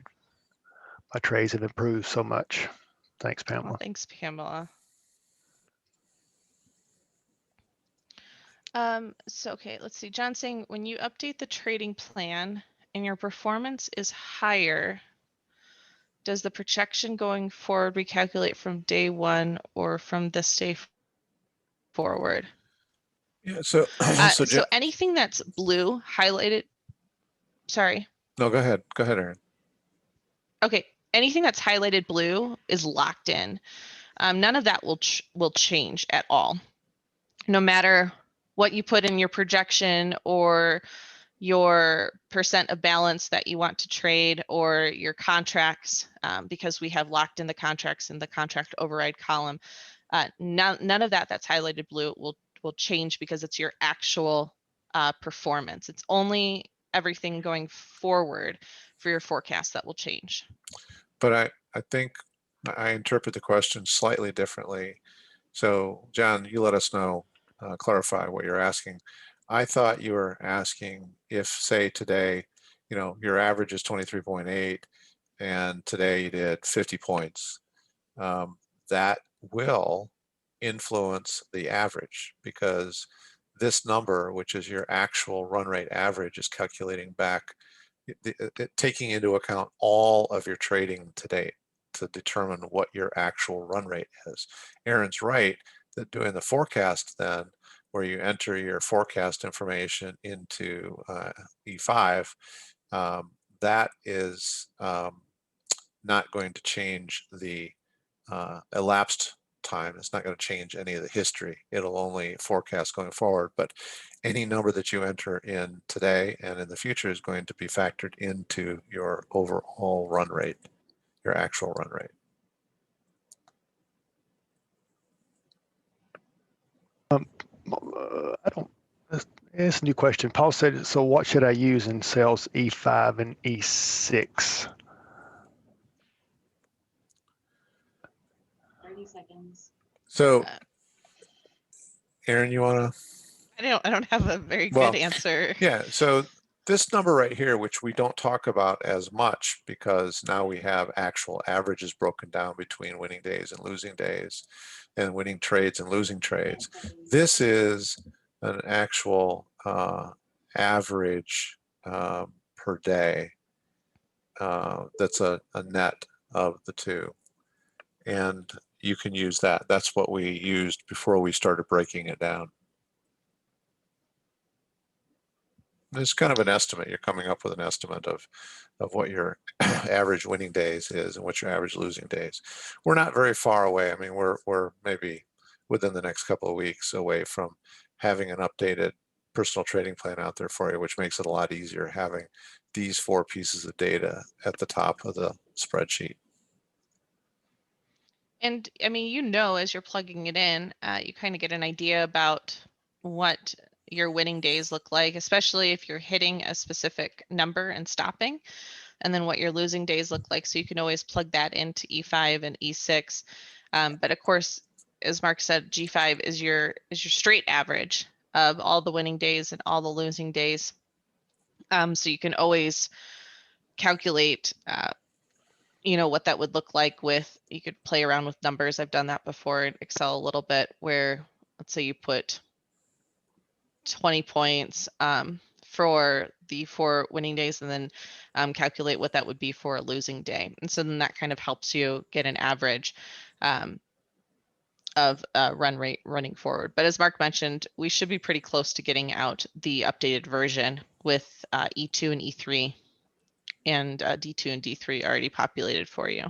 My trades have improved so much. Thanks, Pamela. Well, thanks, Pamela. So, okay, let's see. John saying, when you update the trading plan and your performance is higher, does the projection going forward recalculate from day one or from this day forward? Yeah, so so anything that's blue highlighted, sorry. No, go ahead, Aaron. Okay, anything that's highlighted blue is locked in. None of that will change at all. No matter what you put in your projection or your percent of balance that you want to trade or your contracts, because we have locked in the contracts in the contract override column. None of that's highlighted blue will change, because it's your actual performance. It's only everything going forward for your forecast that will change. But I think I interpret the question slightly differently. So John, you let us know, clarify what you're asking. I thought you were asking if, say today, your average is 23.8 and today you did 50 points. That will influence the average, because this number, which is your actual run rate average, is calculating back, taking into account all of your trading to date to determine what your actual run rate is. Aaron's right that doing the forecast then, where you enter your forecast information into E5, that is not going to change the elapsed time. It's not going to change any of the history. It'll only forecast going forward, but any number that you enter in today and in the future is going to be factored into your overall run rate, your actual run rate. I don't, it's a new question. Paul said, so what should I use in cells E5 and E6? 30 seconds. So, Aaron, you want to? I don't have a very Well, good answer. Yeah, so this number right here, which we don't talk about as much because now we have actual averages broken down between winning days and losing days and winning trades and losing trades. This is an actual average per day that's a net of the two. And you can use that. That's what we used before we started breaking it down. It's kind of an estimate. You're coming up with an estimate of what your average winning days is and what your average losing days. We're not very far away. I mean, we're maybe within the next couple of weeks away from having an updated personal trading plan out there for you, which makes it a lot easier having these 4 pieces of data at the top of the spreadsheet. And I mean, as you're plugging it in, you kind of get an idea about what your winning days look like, especially if you're hitting a specific number and stopping, and then what your losing days look like. So you can always plug that into E5 and E6. But of course, as Mark said, G5 is your straight average of all the winning days and all the losing days. So you can always calculate what that would look like you could play around with numbers. I've done that before in Excel a little bit, where let's say you put 20 points for the 4 winning days and then calculate what that would be for a losing day. And so then that kind of helps you get an average of run rate running forward. But as Mark mentioned, we should be pretty close to getting out the updated version with E2 and E3 and D2 and D3 already populated for you.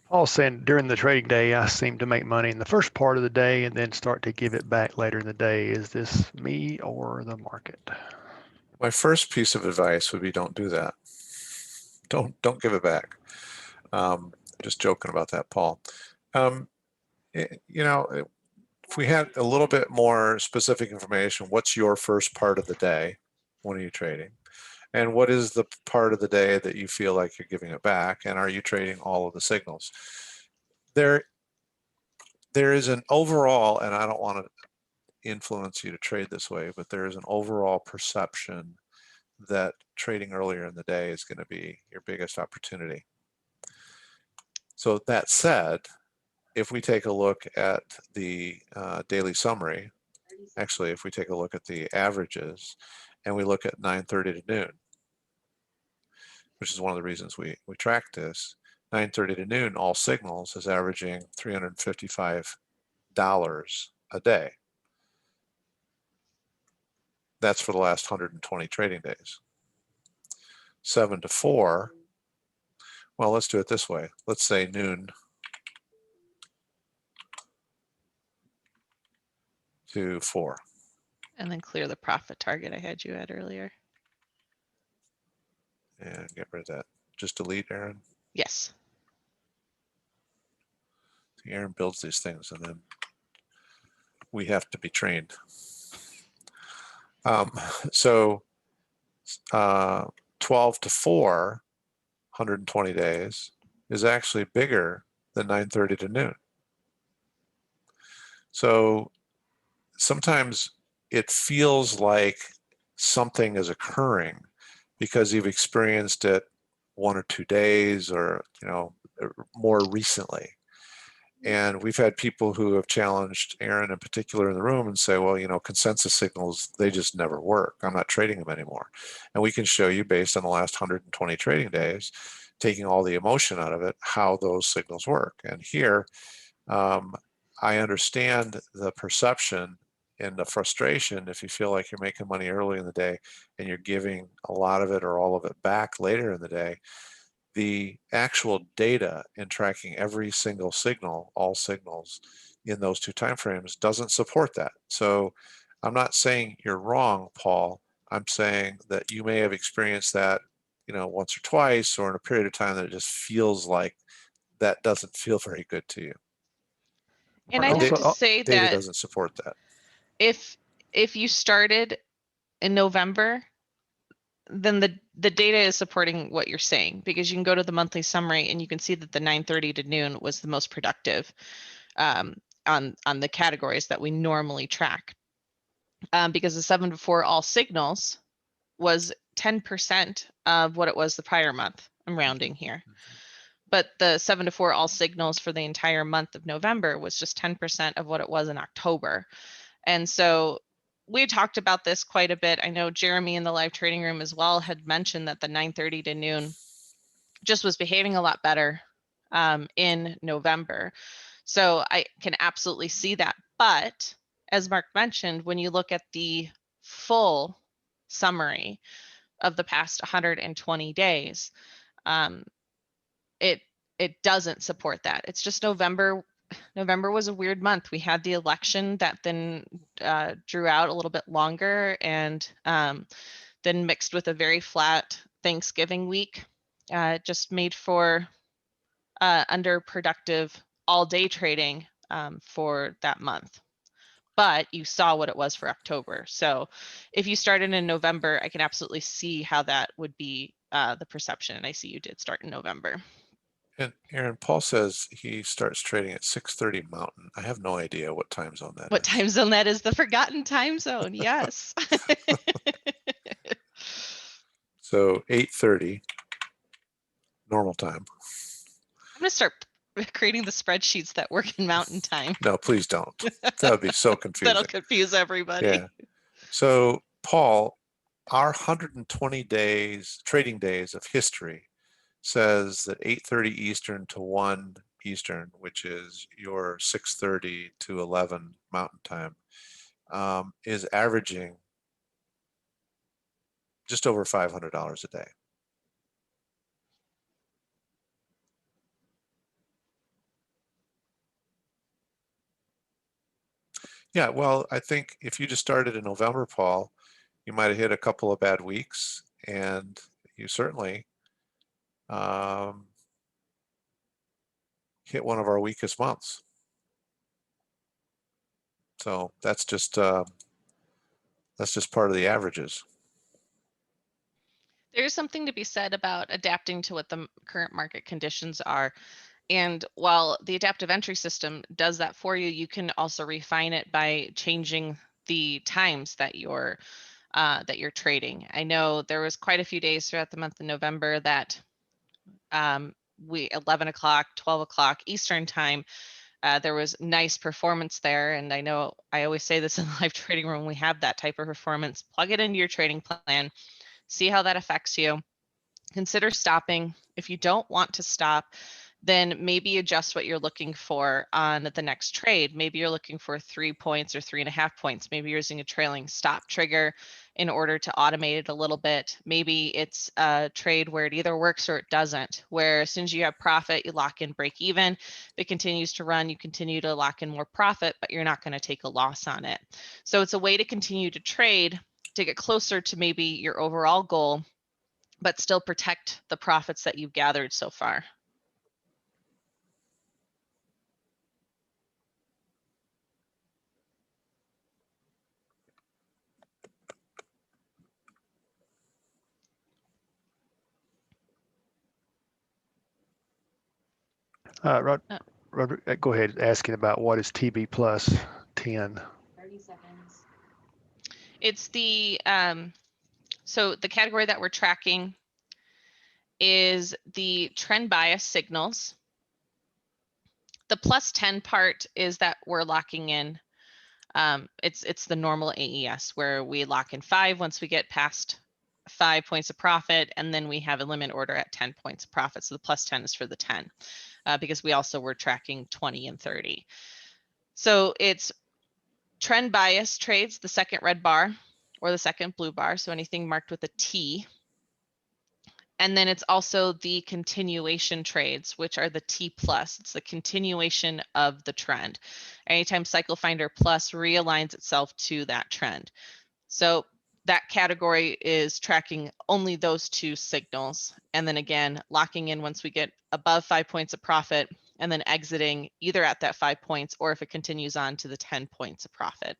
Paul's saying during the trading day, I seem to make money in the first part of the day and then start to give it back later in the day. Is this me or the market? My first piece of advice would be don't do that. Don't give it back. Just joking about that, Paul. If we had a little bit more specific information, what's your first part of the day? When are you trading? And what is the part of the day that you feel like you're giving it back? And are you trading all of the signals? There is an overall, and I don't want to influence you to trade this way, but there is an overall perception that trading earlier in the day is going to be your biggest opportunity. So that said, if we take a look at the daily summary, actually, if we take a look at the averages and we look at 9:30 to noon, which is one of the reasons we track this, 9:30 to noon, all signals is averaging $355 a day. That's for the last 120 trading days. 7 to 4, well, let's do it this way. Let's say noon to 4. And then clear the profit target I had you at earlier. And get rid of that. Just delete, Aaron. Yes. Aaron builds these things and then we have to be trained. So 12 to 4, 120 days, is actually bigger than 9:30 to noon. So sometimes it feels like something is occurring because you've experienced it 1 or 2 days or more recently. And we've had people who have challenged Aaron in particular in the room and say, well, consensus signals, they just never work. I'm not trading them anymore. And we can show you based on the last 120 trading days, taking all the emotion out of it, how those signals work. And here, I understand the perception and the frustration if you feel like you're making money early in the day and you're giving a lot of it or all of it back later in the day. The actual data in tracking every single signal, all signals in those two timeframes doesn't support that. So I'm not saying you're wrong, Paul. I'm saying that you may have experienced that, once or twice or in a period of time that it just feels like that doesn't feel very good to you. And Or I'd have Also, to say data that doesn't support that. if you started in November, then the data is supporting what you're saying, because you can go to the monthly summary and you can see that the 9:30 to noon was the most productive on the categories that we normally track, because the 7 to 4 all signals was 10% of what it was the prior month. I'm rounding here. But the 7 to 4 all signals for the entire month of November was just 10% of what it was in October. And so we talked about this quite a bit. I know Jeremy in the live trading room as well had mentioned that the 9:30 to noon just was behaving a lot better in November. So I can absolutely see that. But as Mark mentioned, when you look at the full summary of the past 120 days, it doesn't support that. It's just November. November was a weird month. We had the election that then drew out a little bit longer, and then mixed with a very flat Thanksgiving week, just made for underproductive all-day trading for that month. But you saw what it was for October. So if you started in November, I can absolutely see how that would be the perception. And I see you did start in November. And Aaron, Paul says he starts trading at 6:30 Mountain. I have no idea what time zone that What is. time zone that is? The forgotten time zone. Yes. So 8:30 normal time. I'm going to start creating the spreadsheets that work in Mountain Time. No, please don't. That would be so confusing. That'll confuse everybody. Yeah. So Paul, our 120 days, trading days of history says that 8:30 Eastern to 1 Eastern, which is your 6:30 to 11 Mountain Time, is averaging just over $500 a day. Yeah, well, I think if you just started in November, Paul, you might have hit a couple of bad weeks, and you certainly hit one of our weakest months. So that's just part of the averages. There's something to be said about adapting to what the current market conditions are. And while the adaptive entry system does that for you, you can also refine it by changing the times that you're trading. I know there was quite a few days throughout the month of November that we 11 o'clock, 12 o'clock Eastern time, there was nice performance there. And I know I always say this in the live trading room, we have that type of performance. Plug it into your trading plan, see how that affects you. Consider stopping. If you don't want to stop, then maybe adjust what you're looking for on the next trade. Maybe you're looking for 3 points or 3.5 points. Maybe you're using a trailing stop trigger in order to automate it a little bit. Maybe it's a trade where it either works or it doesn't, where as soon as you have profit, you lock in break even. If it continues to run, you continue to lock in more profit, but you're not going to take a loss on it. So it's a way to continue to trade to get closer to maybe your overall goal, but still protect the profits that you've gathered so far. Roderick, go ahead, asking about what is TB plus 10. 30 seconds. It's the so the category that we're tracking is the trend bias signals. The plus 10 part is that we're locking in. It's the normal AES where we lock in 5 once we get past 5 points of profit, and then we have a limit order at 10 points of profit. So the plus 10 is for the 10, because we also were tracking 20 and 30. So it's trend bias trades, the second red bar or the second blue bar. So anything marked with a T. And then it's also the continuation trades, which are the T plus. It's the continuation of the trend. Anytime Cycle Finder Plus realigns itself to that trend. So that category is tracking only those two signals. And then again, locking in once we get above 5 points of profit, and then exiting either at that 5 points or if it continues on to the 10 points of profit.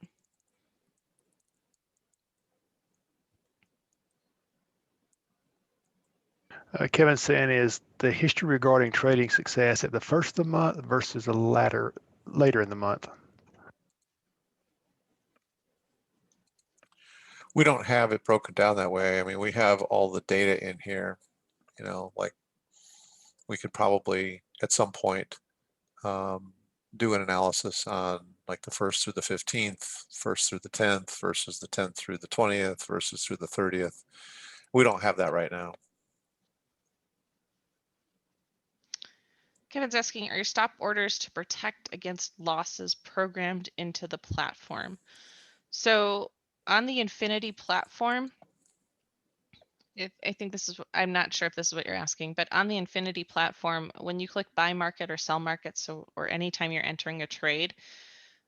Kevin's saying, is the history regarding trading success at the first of the month versus the later in the month? We don't have it broken down that way. I mean, we have all the data in here, you know, like we could probably at some point do an analysis on like the 1st through the 15th, 1st through the 10th versus the 10th through the 20th versus through the 30th. We don't have that right now. Kevin's asking, are your stop orders to protect against losses programmed into the platform? So on the Infinity platform, I think this is, I'm not sure if this is what you're asking, but on the Infinity platform, when you click buy market or sell market, so or anytime you're entering a trade,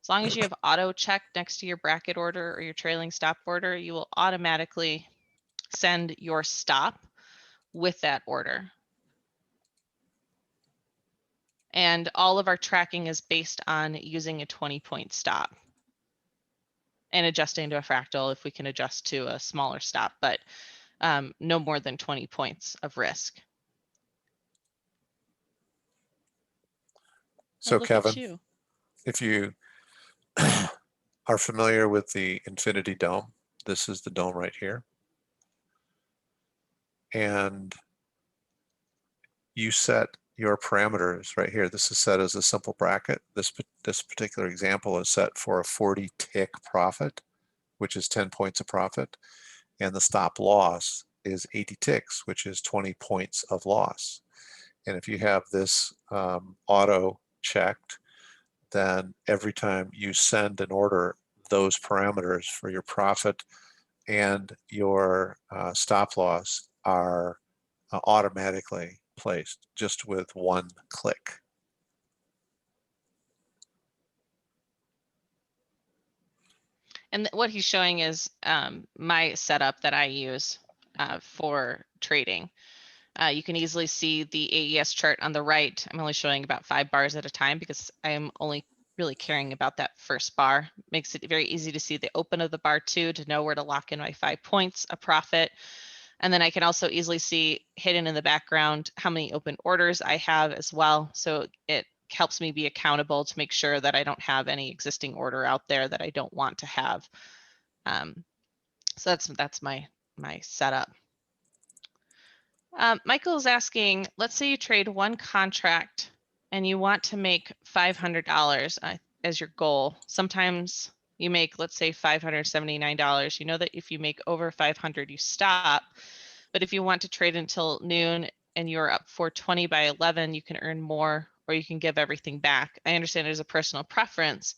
as long as you have auto check next to your bracket order or your trailing stop order, you will automatically send your stop with that order. And all of our tracking is based on using a 20-point stop and adjusting to a fractal if we can adjust to a smaller stop, but no more than 20 points of risk. So Look at Kevin, you. if you are familiar with the Infinity Dome, this is the dome right here. And you set your parameters right here. This is set as a simple bracket. This particular example is set for a 40 tick profit, which is 10 points of profit. And the stop loss is 80 ticks, which is 20 points of loss. And if you have this auto checked, then every time you send an order, those parameters for your profit and your stop loss are automatically placed just with one click. And what he's showing is my setup that I use for trading. You can easily see the AES chart on the right. I'm only showing about 5 bars at a time because I'm only really caring about that first bar. Makes it very easy to see the open of the bar too, to know where to lock in my 5 points of profit. And then I can also easily see hidden in the background how many open orders I have as well. So it helps me be accountable to make sure that I don't have any existing order out there that I don't want to have. So that's my setup. Michael is asking, let's say you trade one contract and you want to make $500 as your goal. Sometimes you make, let's say, $579. You know that if you make over 500, you stop. But if you want to trade until noon and you're up for 20 by 11, you can earn more or you can give everything back. I understand there's a personal preference,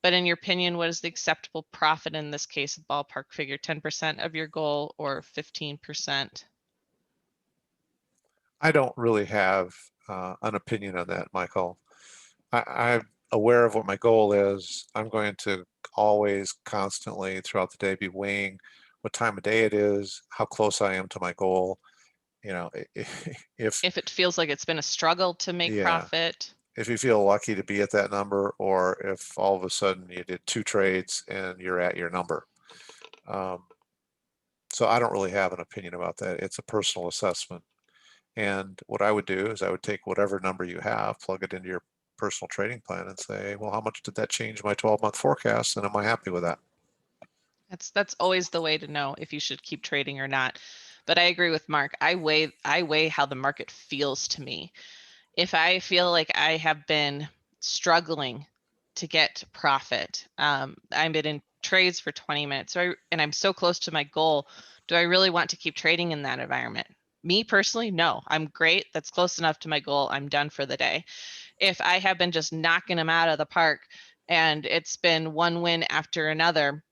but in your opinion, what is the acceptable profit in this case, ballpark figure, 10% of your goal or 15%? I don't really have an opinion on that, Michael. I'm aware of what my goal is. I'm going to always constantly throughout the day be weighing what time of day it is, how close I am to my goal. You know, if it feels like it's been a struggle to make profit. If you feel lucky to be at that number, or if all of a sudden you did 2 trades and you're at your number. So I don't really have an opinion about that. It's a personal assessment. And what I would do is I would take whatever number you have, plug it into your personal trading plan and say, well, how much did that change my 12-month forecast? And am I happy with that? That's always the way to know if you should keep trading or not. But I agree with Mark. I weigh how the market feels to me. If I feel like I have been struggling to get profit, I've been in trades for 20 minutes, and I'm so close to my goal, do I really want to keep trading in that environment? Me personally, no. I'm great. That's close enough to my goal. I'm done for the day. If I have been just knocking them out of the park and it's been one win after another.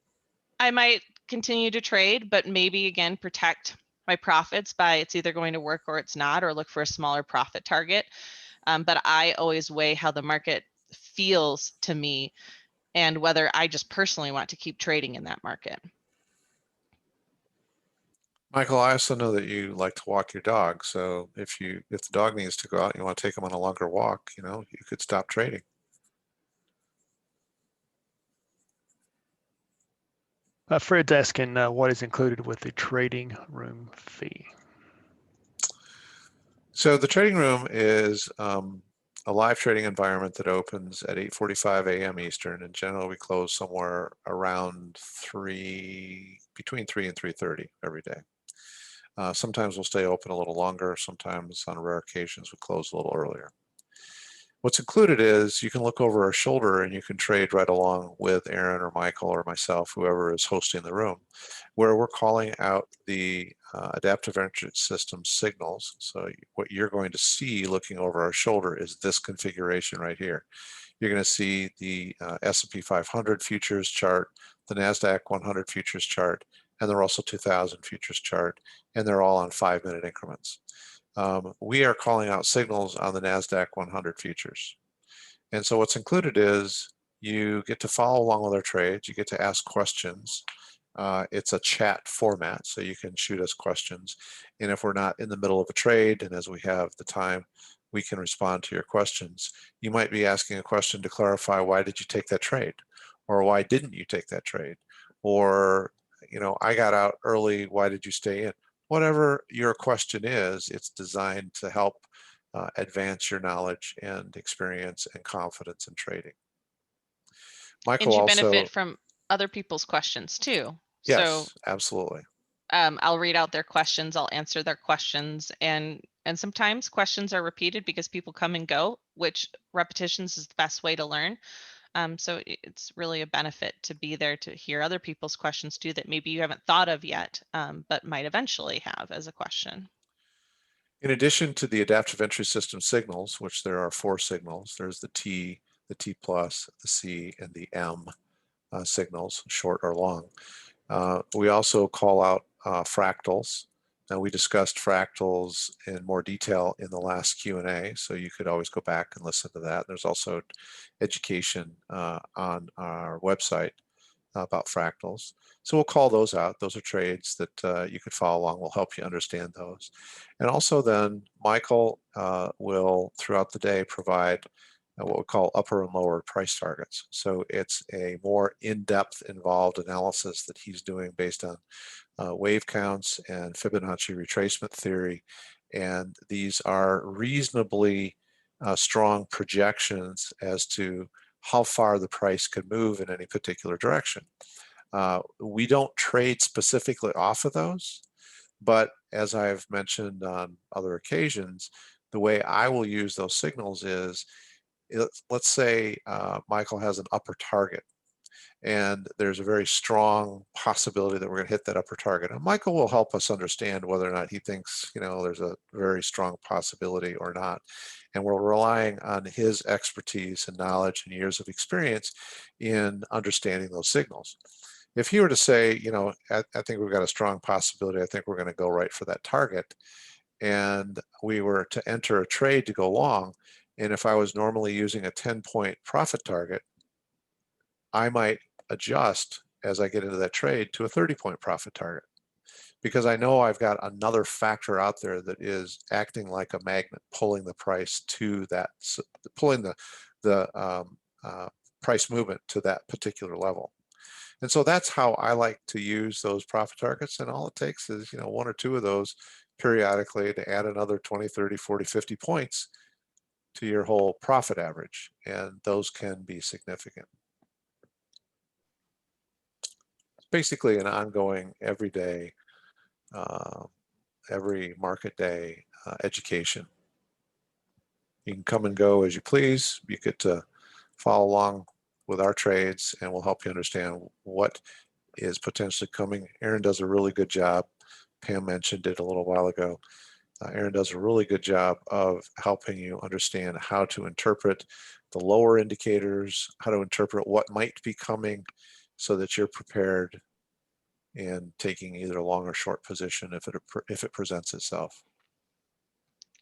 I might continue to trade, but maybe again protect my profits by it's either going to work or it's not, or look for a smaller profit target. But I always weigh how the market feels to me and whether I just personally want to keep trading in that market. Michael, I also know that you like to walk your dog. So if the dog needs to go out and you want to take him on a longer walk, you know, you could stop trading. Fred's asking what is included with the trading room fee. So the trading room is a live trading environment that opens at 8:45 a.m. Eastern, and generally we close somewhere around between 3 and 3:30 every day. Sometimes we'll stay open a little longer. Sometimes on rare occasions we close a little earlier. What's included is you can look over our shoulder and you can trade right along with Aaron or Michael or myself, whoever is hosting the room, where we're calling out the adaptive entry system signals. So what you're going to see looking over our shoulder is this configuration right here. You're going to see the S&P 500 futures chart, the NASDAQ 100 futures chart, and the Russell 2000 futures chart, and they're all on 5-minute increments. We are calling out signals on the NASDAQ 100 futures. And so what's included is you get to follow along with our trades, you get to ask questions. It's a chat format, so you can shoot us questions. And if we're not in the middle of a trade, and as we have the time, we can respond to your questions. You might be asking a question to clarify, why did you take that trade? Or why didn't you take that trade? Or, you know, I got out early, why did you stay in? Whatever your question is, it's designed to help advance your knowledge and experience and confidence in trading. Michael And you also benefit from other people's questions too. Yes, So absolutely. I'll read out their questions, I'll answer their questions, and sometimes questions are repeated because people come and go, which repetitions is the best way to learn. So it's really a benefit to be there to hear other people's questions too that maybe you haven't thought of yet, but might eventually have as a question. In addition to the adaptive entry system signals, which there are 4 signals, there's the T plus, the C, and the M signals, short or long. We also call out fractals. Now, we discussed fractals in more detail in the last Q&A, so you could always go back and listen to that. There's also education on our website about fractals. So we'll call those out. Those are trades that you could follow along. We'll help you understand those. And also then Michael will, throughout the day, provide what we call upper and lower price targets. So it's a more in-depth, involved analysis that he's doing based on wave counts and Fibonacci retracement theory. And these are reasonably strong projections as to how far the price could move in any particular direction. We don't trade specifically off of those, but as I've mentioned on other occasions, the way I will use those signals is, let's say Michael has an upper target, and there's a very strong possibility that we're going to hit that upper target. And Michael will help us understand whether or not he thinks, you know, there's a very strong possibility or not. And we're relying on his expertise and knowledge and years of experience in understanding those signals. If he were to say, you know, I think we've got a strong possibility, I think we're going to go right for that target, and we were to enter a trade to go long, and if I was normally using a 10-point profit target, I might adjust as I get into that trade to a 30-point profit target, because I know I've got another factor out there that is acting like a magnet, pulling the price to that, pulling the price movement to that particular level. And so that's how I like to use those profit targets. And all it takes is, you know, 1 or 2 of those periodically to add another 20, 30, 40, 50 points to your whole profit average. And those can be significant. It's basically an ongoing, everyday, every market day education. You can come and go as you please. You get to follow along with our trades, and we'll help you understand what is potentially coming. Aaron does a really good job. Pam mentioned it a little while ago. Aaron does a really good job of helping you understand how to interpret the lower indicators, how to interpret what might be coming so that you're prepared and taking either a long or short position if it presents itself.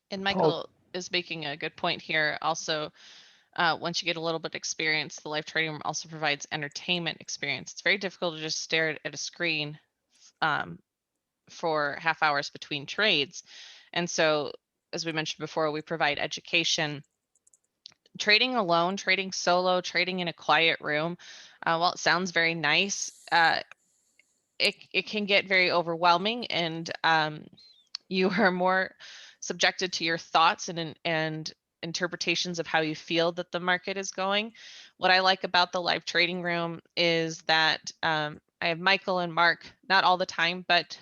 And Michael is making a good point here. Also, once you get a little bit of experience, the live trading room also provides entertainment experience. It's very difficult to just stare at a screen for half hours between trades. And so, as we mentioned before, we provide education. Trading alone, trading solo, trading in a quiet room, while it sounds very nice, it can get very overwhelming, and you are more subjected to your thoughts and interpretations of how you feel that the market is going. What I like about the live trading room is that I have Michael and Mark, not all the time, but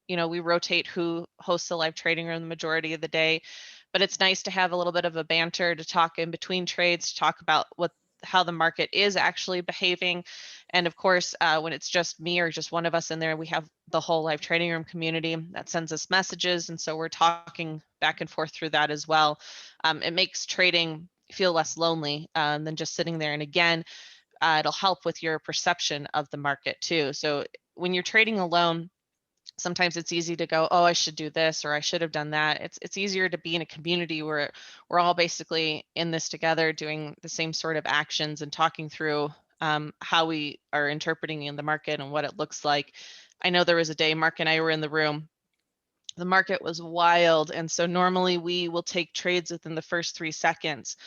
we rotate who hosts the live trading room the majority of the day. But it's nice to have a little bit of a banter to talk in between trades, to talk about how the market is actually behaving. And of course, when it's just me or just one of us in there, we have the whole live trading room community that sends us messages. And so we're talking back and forth through that as well. It makes trading feel less lonely than just sitting there. And again, it'll help with your perception of the market too. So when you're trading alone, sometimes it's easy to go, oh, I should do this, or I should have done that. It's easier to be in a community where we're all basically in this together, doing the same sort of actions and talking through how we are interpreting in the market and what it looks like. I know there was a day Mark and I were in the room. The market was wild. And so normally we will take trades within the first 3 seconds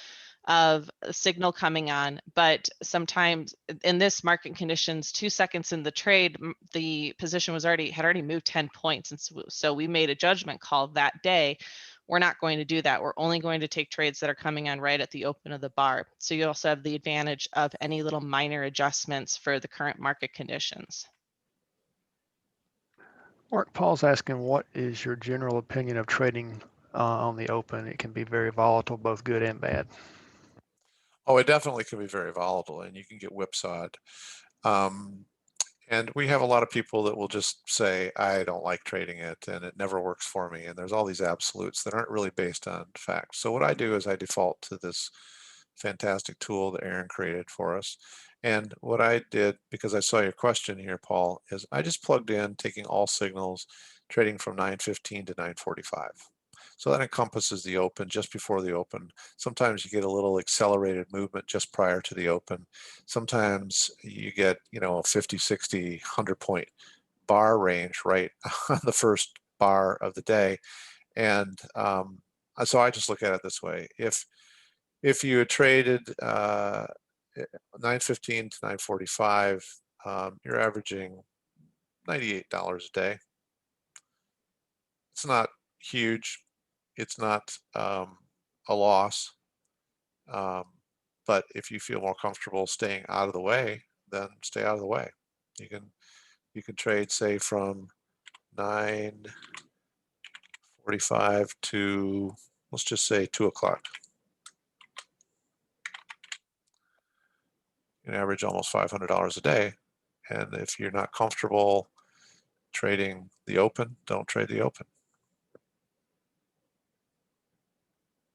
of a signal coming on, but sometimes in this market conditions, 2 seconds in the trade, the position had already moved 10 points. And so we made a judgment call that day. We're not going to do that. We're only going to take trades that are coming on right at the open of the bar. So you also have the advantage of any little minor adjustments for the current market conditions. Mark, Paul's asking, what is your general opinion of trading on the open? It can be very volatile, both good and bad. Oh, it definitely can be very volatile, and you can get whipsawed. And we have a lot of people that will just say, I don't like trading it and it never works for me. And there's all these absolutes that aren't really based on facts. So what I do is I default to this fantastic tool that Aaron created for us. And what I did, because I saw your question here, Paul, is I just plugged in taking all signals, trading from 9:15 to 9:45. So that encompasses the open, just before the open. Sometimes you get a little accelerated movement just prior to the open. Sometimes you get, a 50, 60, 100 point bar range right on the first bar of the day. And so I just look at it this way. If you had traded 9:15 to 9:45, you're averaging $98 a day. It's not huge. It's not a loss. But if you feel more comfortable staying out of the way, then stay out of the way. You can trade, say, from 9:45 to, let's just say, 2 o'clock. You can average almost $500 a day. And if you're not comfortable trading the open, don't trade the open.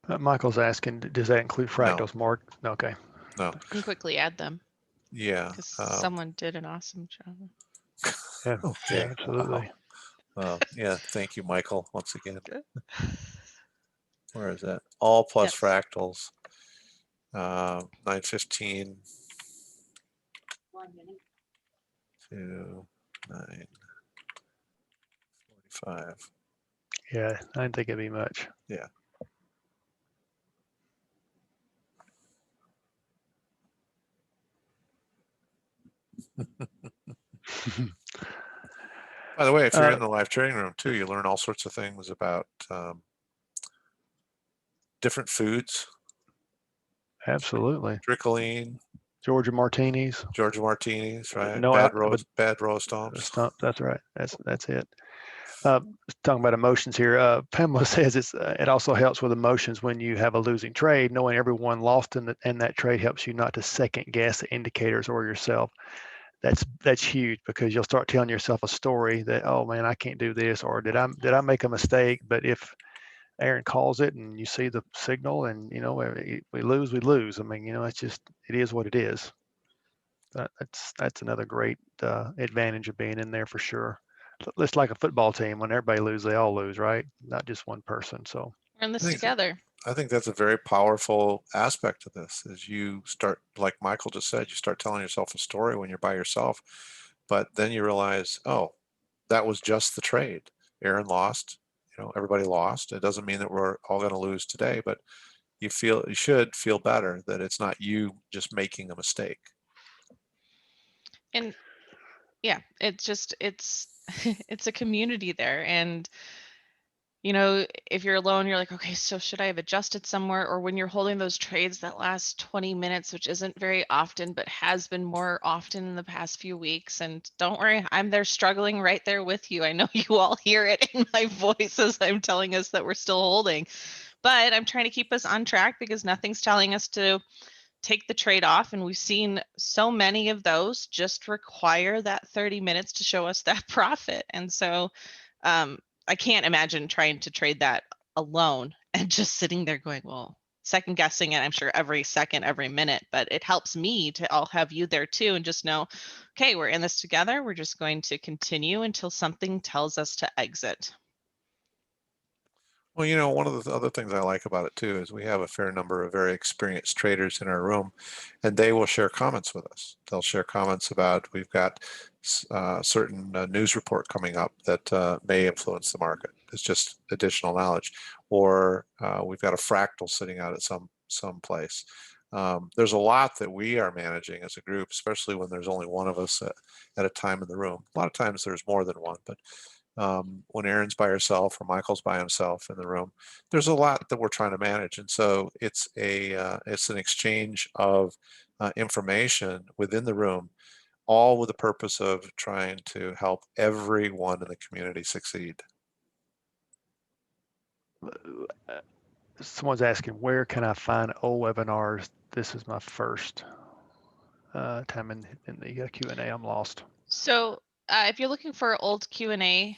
Michael's asking, does that include fractals, Mark? Okay. No. You can quickly add them. Yeah. Because someone did an awesome job. Yeah, Okay. yeah, absolutely. Wow. Yeah, thank you, Michael, once again. Where is that? All plus Yes. fractals. 9:15 to 9:45. Yeah, I didn't think it'd be much. Yeah. By the way, if you're in the live trading room too, you learn all sorts of things about different foods. Absolutely. Tricholine, Georgia martinis. Georgia martinis, right? No, bad roast stumps. That's right. That's it. Talking about emotions here, Pamela says it also helps with emotions when you have a losing trade. Knowing everyone lost in that trade helps you not to second guess the indicators or yourself. that's huge, because you'll start telling yourself a story that, oh man, I can't do this, or did I make a mistake? But if Aaron calls it and you see the signal, and we lose. I mean, it's just, it is what it is. That's another great advantage of being in there for sure. It's like a football team. When everybody loses, they all lose, right? Not just one person. So We're in this I think- together. I think that's a very powerful aspect of this, is you start, like Michael just said, you start telling yourself a story when you're by yourself, but then you realize, oh, that was just the trade. Aaron lost, everybody lost. It doesn't mean that we're all going to lose today, but you should feel better that it's not you just making a mistake. And yeah, it's it's a community there. And if you're alone, you're like, okay, so should I have adjusted somewhere? Or when you're holding those trades that last 20 minutes, which isn't very often, but has been more often in the past few weeks. And don't worry, I'm there struggling right there with you. I know you all hear it in my voice as I'm telling us that we're still holding, but I'm trying to keep us on track, because nothing's telling us to take the trade off. And we've seen so many of those just require that 30 minutes to show us that profit. And so I can't imagine trying to trade that alone and just sitting there going, well, second guessing it, I'm sure, every second, every minute. But it helps me to all have you there too, and just know, okay, we're in this together. We're just going to continue until something tells us to exit. Well, one of the other things I like about it too is we have a fair number of very experienced traders in our room, and they will share comments with us. They'll share comments about, we've got certain news report coming up that may influence the market. It's just additional knowledge. Or we've got a fractal sitting out at some place. There's a lot that we are managing as a group, especially when there's only one of us at a time in the room. A lot of times there's more than one, but when Aaron's by herself or Michael's by himself in the room, there's a lot that we're trying to manage. And so it's an exchange of information within the room, all with the purpose of trying to help everyone in the community succeed. someone's asking, where can I find old webinars? This is my first time in the Q&A. I'm lost. So if you're looking for old Q&A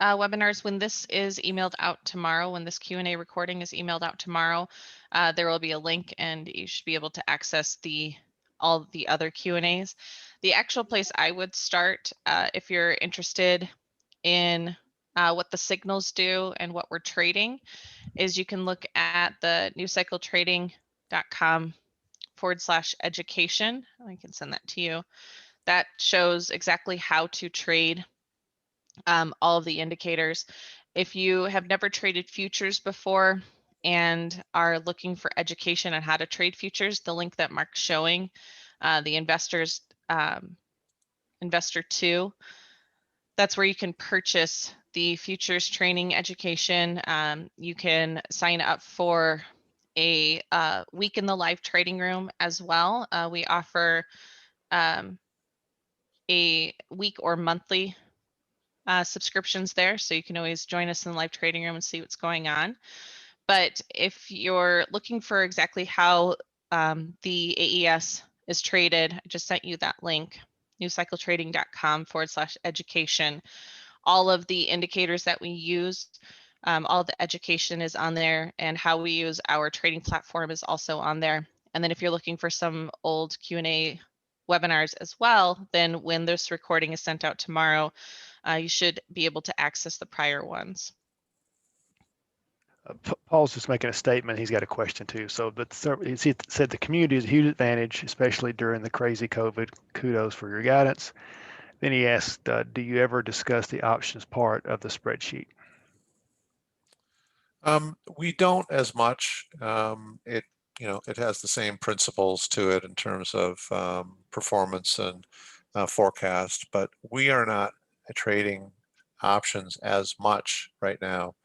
webinars, when this is emailed out tomorrow, when this Q&A recording is emailed out tomorrow, there will be a link, and you should be able to access all the other Q&As. The actual place I would start, if you're interested in what the signals do and what we're trading, is you can look at the newcycletrading.com/education. I can send that to you. That shows exactly how to trade all of the indicators. If you have never traded futures before and are looking for education on how to trade futures, the link that Mark's showing, the Investor 2, that's where you can purchase the futures training education. You can sign up for a week in the live trading room as well. We offer a week or monthly subscriptions there, so you can always join us in the live trading room and see what's going on. But if you're looking for exactly how the AES is traded, I just sent you that link, newcycletrading.com/education. All of the indicators that we use, all the education is on there, and how we use our trading platform is also on there. And then if you're looking for some old Q&A webinars as well, then when this recording is sent out tomorrow, you should be able to access the prior ones. Paul's just making a statement. He's got a question too. So, but he said the community is a huge advantage, especially during the crazy COVID. Kudos for your guidance. Then he asked, do you ever discuss the options part of the spreadsheet? We don't as much. It has the same principles to it in terms of performance and forecast, but we are not trading options as much right now.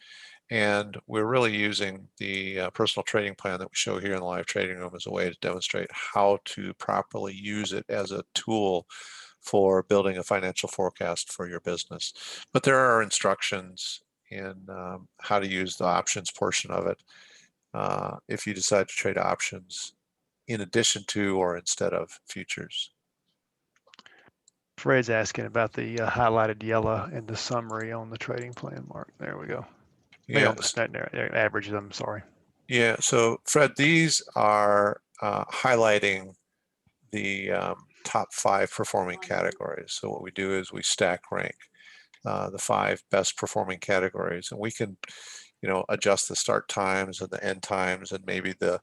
And we're really using the personal trading plan that we show here in the live trading room as a way to demonstrate how to properly use it as a tool for building a financial forecast for your business. But there are instructions in how to use the options portion of it if you decide to trade options in addition to or instead of futures. Fred's asking about the highlighted yellow and the summary on the trading plan, Mark. There we go. Maybe on Yes. the average, I'm sorry. Yeah. So Fred, these are highlighting the top 5 performing categories. So what we do is we stack rank the 5 best performing categories, and we can, adjust the start times and the end times and maybe the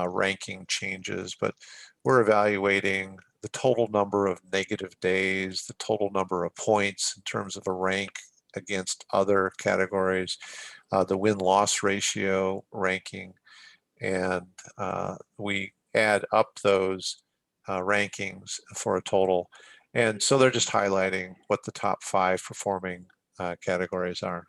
ranking changes, but we're evaluating the total number of negative days, the total number of points in terms of a rank against other categories, the win-loss ratio ranking, and we add up those rankings for a total. And so they're just highlighting what the top 5 performing categories are.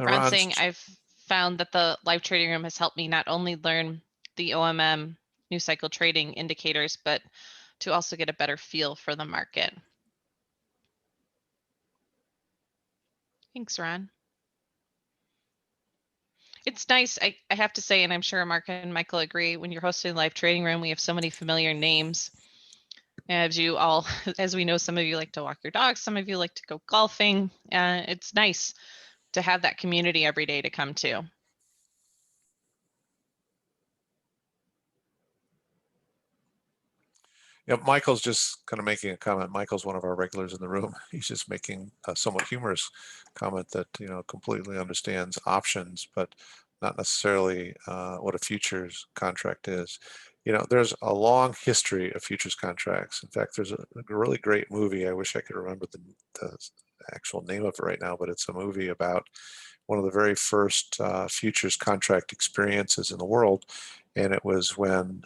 Ron's saying I've found that the live trading room has helped me not only learn the OMM new cycle trading indicators, but to also get a better feel for the market. Thanks, Ron. It's nice, I have to say, and I'm sure Mark and Michael agree, when you're hosting a live trading room, we have so many familiar names. As you all, as we know, some of you like to walk your dogs, some of you like to go golfing. It's nice to have that community every day to come to. Yeah, Michael's just kind of making a comment. Michael's one of our regulars in the room. He's just making a somewhat humorous comment that, completely understands options, but not necessarily what a futures contract is. There's a long history of futures contracts. In fact, there's a really great movie. I wish I could remember the actual name of it right now, but it's a movie about one of the very first futures contract experiences in the world. And it was when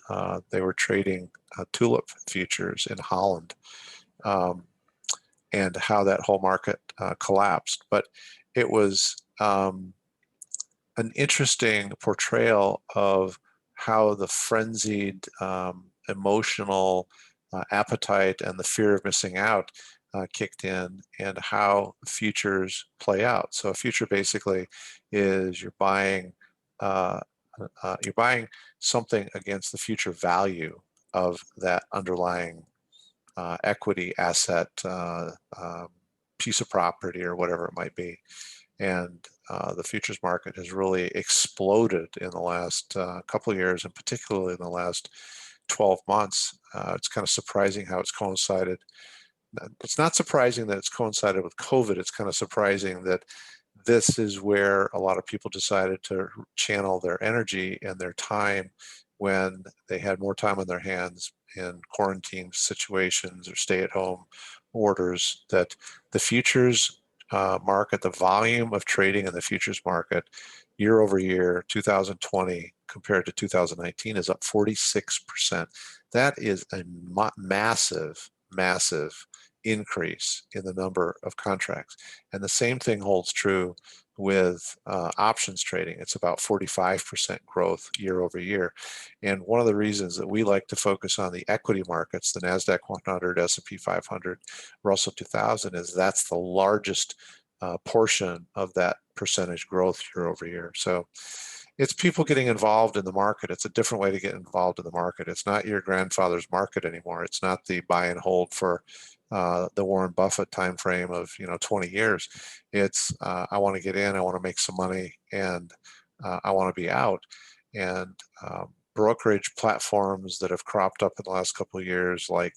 they were trading tulip futures in Holland, and how that whole market collapsed. But it was an interesting portrayal of how the frenzied emotional appetite and the fear of missing out kicked in, and how futures play out. So a future basically is you're buying something against the future value of that underlying equity asset, piece of property, or whatever it might be. And the futures market has really exploded in the last couple of years, and particularly in the last 12 months. It's kind of surprising how it's coincided. It's not surprising that it's coincided with COVID. It's kind of surprising that this is where a lot of people decided to channel their energy and their time when they had more time on their hands in quarantine situations or stay-at-home orders, that the futures market, the volume of trading in the futures market year over year, 2020 compared to 2019, is up 46%. That is a massive, massive increase in the number of contracts. And the same thing holds true with options trading. It's about 45% growth year over year. And one of the reasons that we like to focus on the equity markets, the NASDAQ 100, S&P 500, Russell 2000, is that's the largest portion of that percentage growth year over year. So it's people getting involved in the market. It's a different way to get involved in the market. It's not your grandfather's market anymore. It's not the buy and hold for the Warren Buffett time frame of 20 years. It's I want to get in, I want to make some money, and I want to be out. And brokerage platforms that have cropped up in the last couple of years, like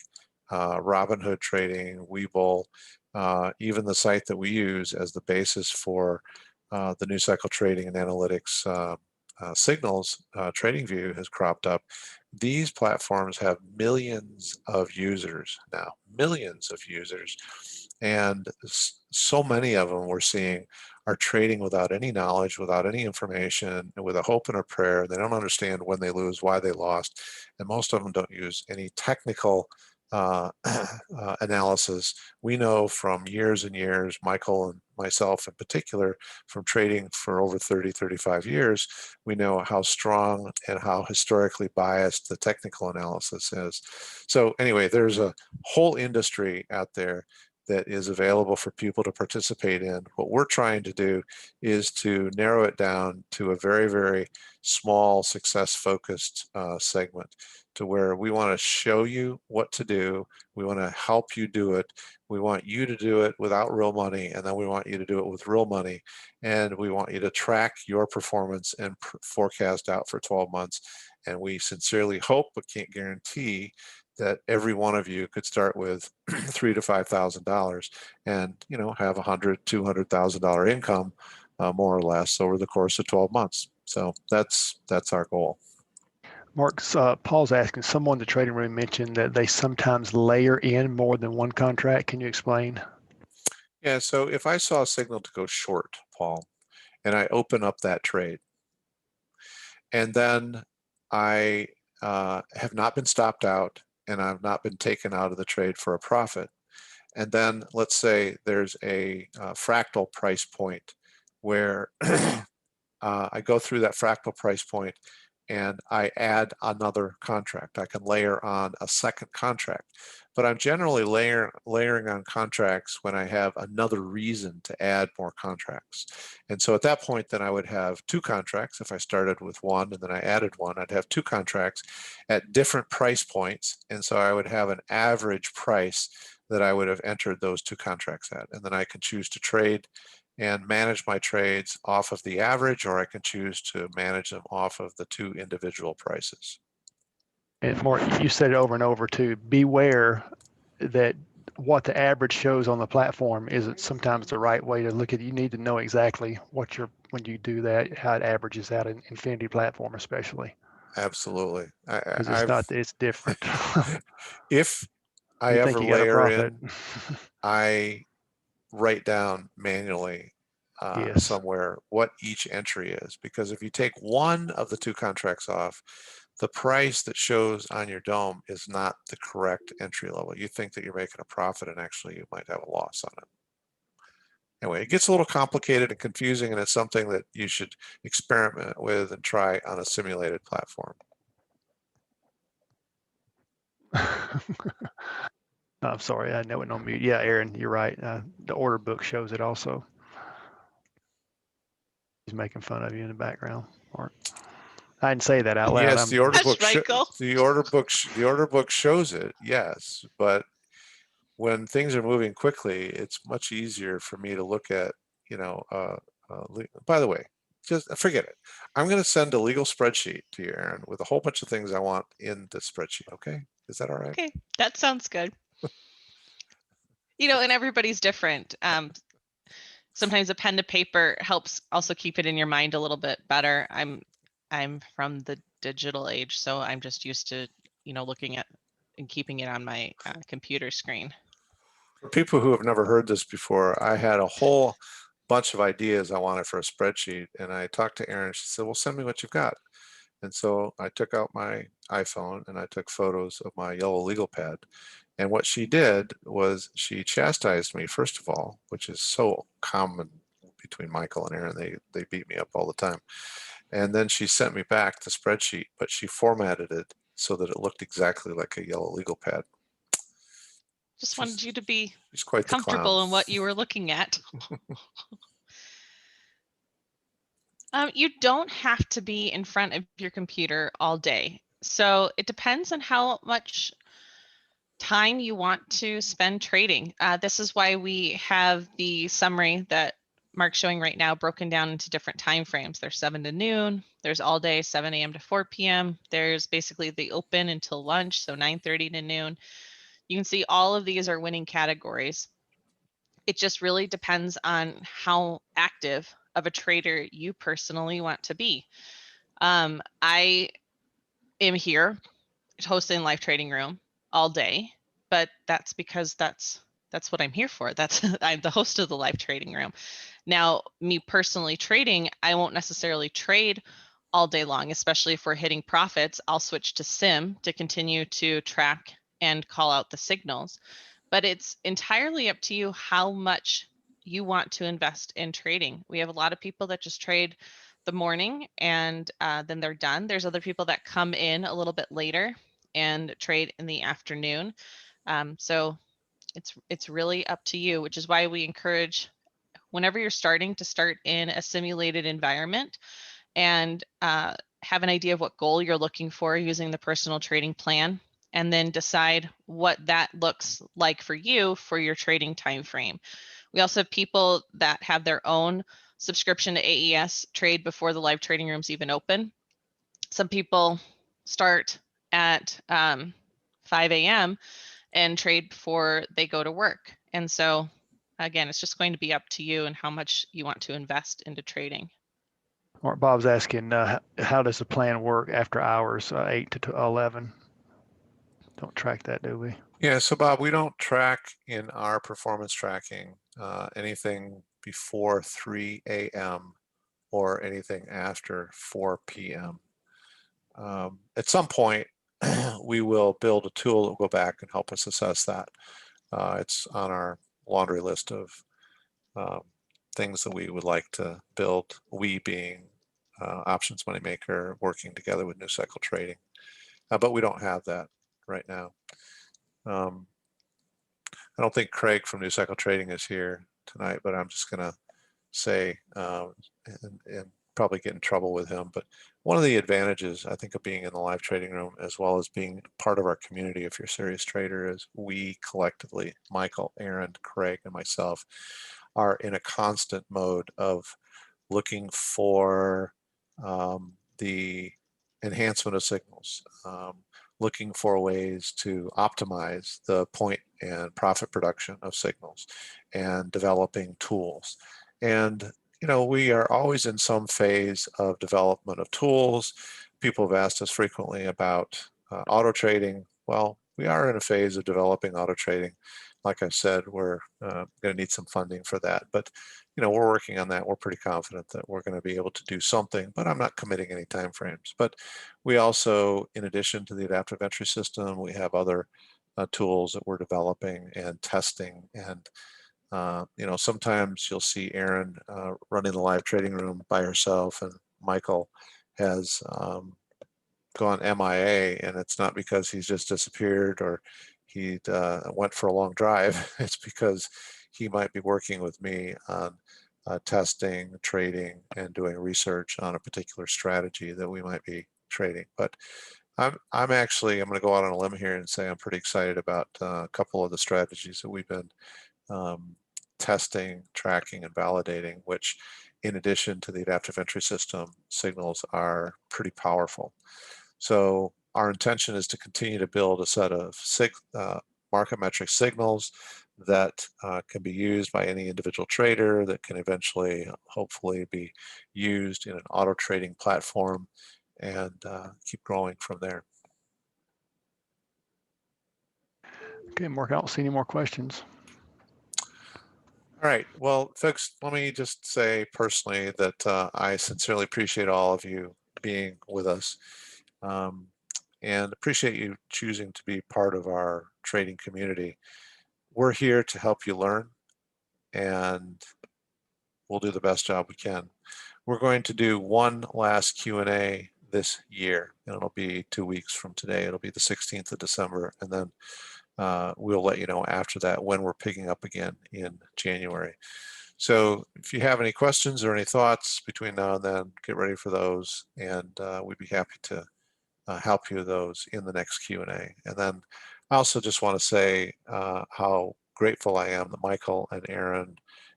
Robinhood Trading, Webull, even the site that we use as the basis for the new cycle trading and analytics signals, TradingView, has cropped up. These platforms have millions of users now, millions of users. And so many of them we're seeing are trading without any knowledge, without any information, with a hope and a prayer. They don't understand when they lose, why they lost. And most of them don't use any technical analysis. We know from years and years, Michael and myself in particular, from trading for over 30, 35 years, we know how strong and how historically biased the technical analysis is. So anyway, there's a whole industry out there that is available for people to participate in. What we're trying to do is to narrow it down to a very, very small success-focused segment, to where we want to show you what to do. We want to help you do it. We want you to do it without real money, and then we want you to do it with real money. And we want you to track your performance and forecast out for 12 months. And we sincerely hope, but can't guarantee, that every one of you could start with $3,000 to $5,000 and, you know, have $100,000, $200,000 income, more or less, over the course of 12 months. So that's our goal. Mark, Paul's asking, someone in the trading room mentioned that they sometimes layer in more than one contract. Can you explain? Yeah, so if I saw a signal to go short, Paul, and I open up that trade, and then I have not been stopped out, and I've not been taken out of the trade for a profit, and then let's say there's a fractal price point where I go through that fractal price point and I add another contract. I can layer on a second contract, but I'm generally layering on contracts when I have another reason to add more contracts. And so at that point, then I would have two contracts. If I started with one and then I added one, I'd have two contracts at different price points. And so I would have an average price that I would have entered those two contracts at. And then I can choose to trade and manage my trades off of the average, or I can choose to manage them off of the two individual prices. And Mark, you said it over and over too, beware that what the average shows on the platform isn't sometimes the right way to look at it. You need to know exactly what when you do that, how it averages out in Infinity platform, especially. Absolutely. Because it's not, it's different. If I You ever think you got a layer profit. in, I write down manually Yes. somewhere what each entry is, because if you take one of the two contracts off, the price that shows on your dome is not the correct entry level. You think that you're making a profit, and actually you might have a loss on it. Anyway, it gets a little complicated and confusing, and it's something that you should experiment with and try on a simulated platform. I'm sorry, I know it on mute. Yeah, Aaron, you're right. The order book shows it also. He's making fun of you in the background, Mark. I didn't say that out loud. Yes, the order Gosh, book. Michael. The order book shows it. Yes, but when things are moving quickly, it's much easier for me to look at. You know. By the way, just forget it. I'm going to send a legal spreadsheet to you, Aaron, with a whole bunch of things I want in the spreadsheet. Okay, is that all right? Okay, that sounds good. You know, and everybody's different. Sometimes a pen to paper helps also keep it in your mind a little bit better. I'm from the digital age, so I'm just used to, you know, looking at and keeping it on my computer screen. For people who have never heard this before, I had a whole bunch of ideas I wanted for a spreadsheet, and I talked to Erin. She said, well, send me what you've got. And so I took out my iPhone and I took photos of my yellow legal pad. And what she did was she chastised me, first of all, which is so common between Michael and Aaron. They beat me up all the time. And then she sent me back the spreadsheet, but she formatted it so that it looked exactly like a yellow legal pad. Just wanted you to be She's quite the comfortable clown. in what you were looking at. You don't have to be in front of your computer all day. So it depends on how much time you want to spend trading. This is why we have the summary that Mark's showing right now broken down into different time frames. There's 7 to noon, there's all day 7 a.m. to 4 p.m. There's basically the open until lunch, so 9:30 to noon. You can see all of these are winning categories. It just really depends on how active of a trader you personally want to be. I am here hosting Live Trading Room all day, but that's because that's what I'm here for. I'm the host of the Live Trading Room. Now, me personally trading, I won't necessarily trade all day long, especially if we're hitting profits. I'll switch to Sim to continue to track and call out the signals. But it's entirely up to you how much you want to invest in trading. We have a lot of people that just trade the morning and then they're done. There's other people that come in a little bit later and trade in the afternoon. So It's really up to you, which is why we encourage whenever you're starting to start in a simulated environment and have an idea of what goal you're looking for using the personal trading plan, and then decide what that looks like for you for your trading time frame. We also have people that have their own subscription to AES trade before the live trading rooms even open. Some people start at 5 a.m. and trade before they go to work. And so again, it's just going to be up to you and how much you want to invest into trading. Mark, Bob's asking, how does the plan work after hours, 8 to 11? Don't track that, do we? Yeah, so Bob, we don't track in our performance tracking anything before 3 a.m. or anything after 4 p.m. At some point, we will build a tool that will go back and help us assess that. It's on our laundry list of things that we would like to build, we being Options Moneymaker, working together with New Cycle Trading. But we don't have that right now. I don't think Craig from New Cycle Trading is here tonight, but I'm just going to say, and probably get in trouble with him, but one of the advantages I think of being in the live trading room, as well as being part of our community, if you're a serious trader, is we collectively, Michael, Aaron, Craig, and myself, are in a constant mode of looking for the enhancement of signals, looking for ways to optimize the point and profit production of signals, and developing tools. And you know, we are always in some phase of development of tools. People have asked us frequently about auto trading. Well, we are in a phase of developing auto trading. Like I said, we're going to need some funding for that, but you know, we're working on that. We're pretty confident that we're going to be able to do something, but I'm not committing any timeframes. But we also, in addition to the adaptive entry system, we have other tools that we're developing and testing. And you know, sometimes you'll see Erin running the live trading room by herself, and Michael has gone MIA, and it's not because he's just disappeared or he went for a long drive. It's because he might be working with me on testing, trading, and doing research on a particular strategy that we might be trading. But I'm going to go out on a limb here and say I'm pretty excited about a couple of the strategies that we've been testing, tracking, and validating, which in addition to the adaptive entry system, signals are pretty powerful. So our intention is to continue to build a set of market metric signals that can be used by any individual trader, that can eventually, hopefully, be used in an auto trading platform, and keep growing from there. Okay, Mark, I don't see any more questions. All right, well, folks, let me just say personally that I sincerely appreciate all of you being with us. And appreciate you choosing to be part of our trading community. We're here to help you learn, and we'll do the best job we can. We're going to do one last Q&A this year, and it'll be 2 weeks from today. It'll be the 16th of December, and then we'll let you know after that when we're picking up again in January. So if you have any questions or any thoughts between now and then, get ready for those, and we'd be happy to help you with those in the next Q&A. And then I also just want to say how grateful I am that Michael and Aaron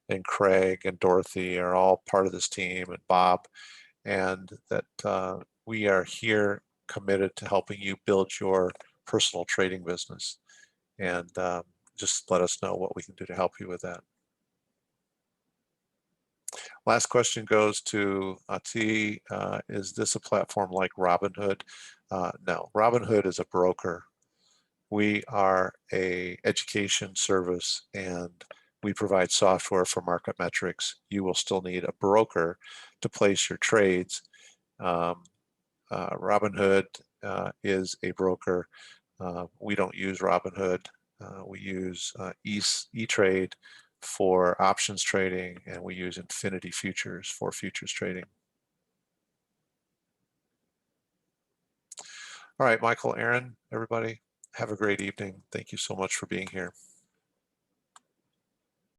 and Craig and Dorothy are all part of this team, and Bob, and that we are here committed to helping you build your personal trading business. And just let us know what we can do to help you with that. Last question goes to Ati. Is this a platform like Robinhood? No, Robinhood is a broker. We are a education service, and we provide software for market metrics. You will still need a broker to place your trades. Robinhood is a broker. We don't use Robinhood. We use E-Trade for options trading, and we use Infinity Futures for futures trading. All right, Michael, Aaron, everybody, have a great evening. Thank you so much for being here.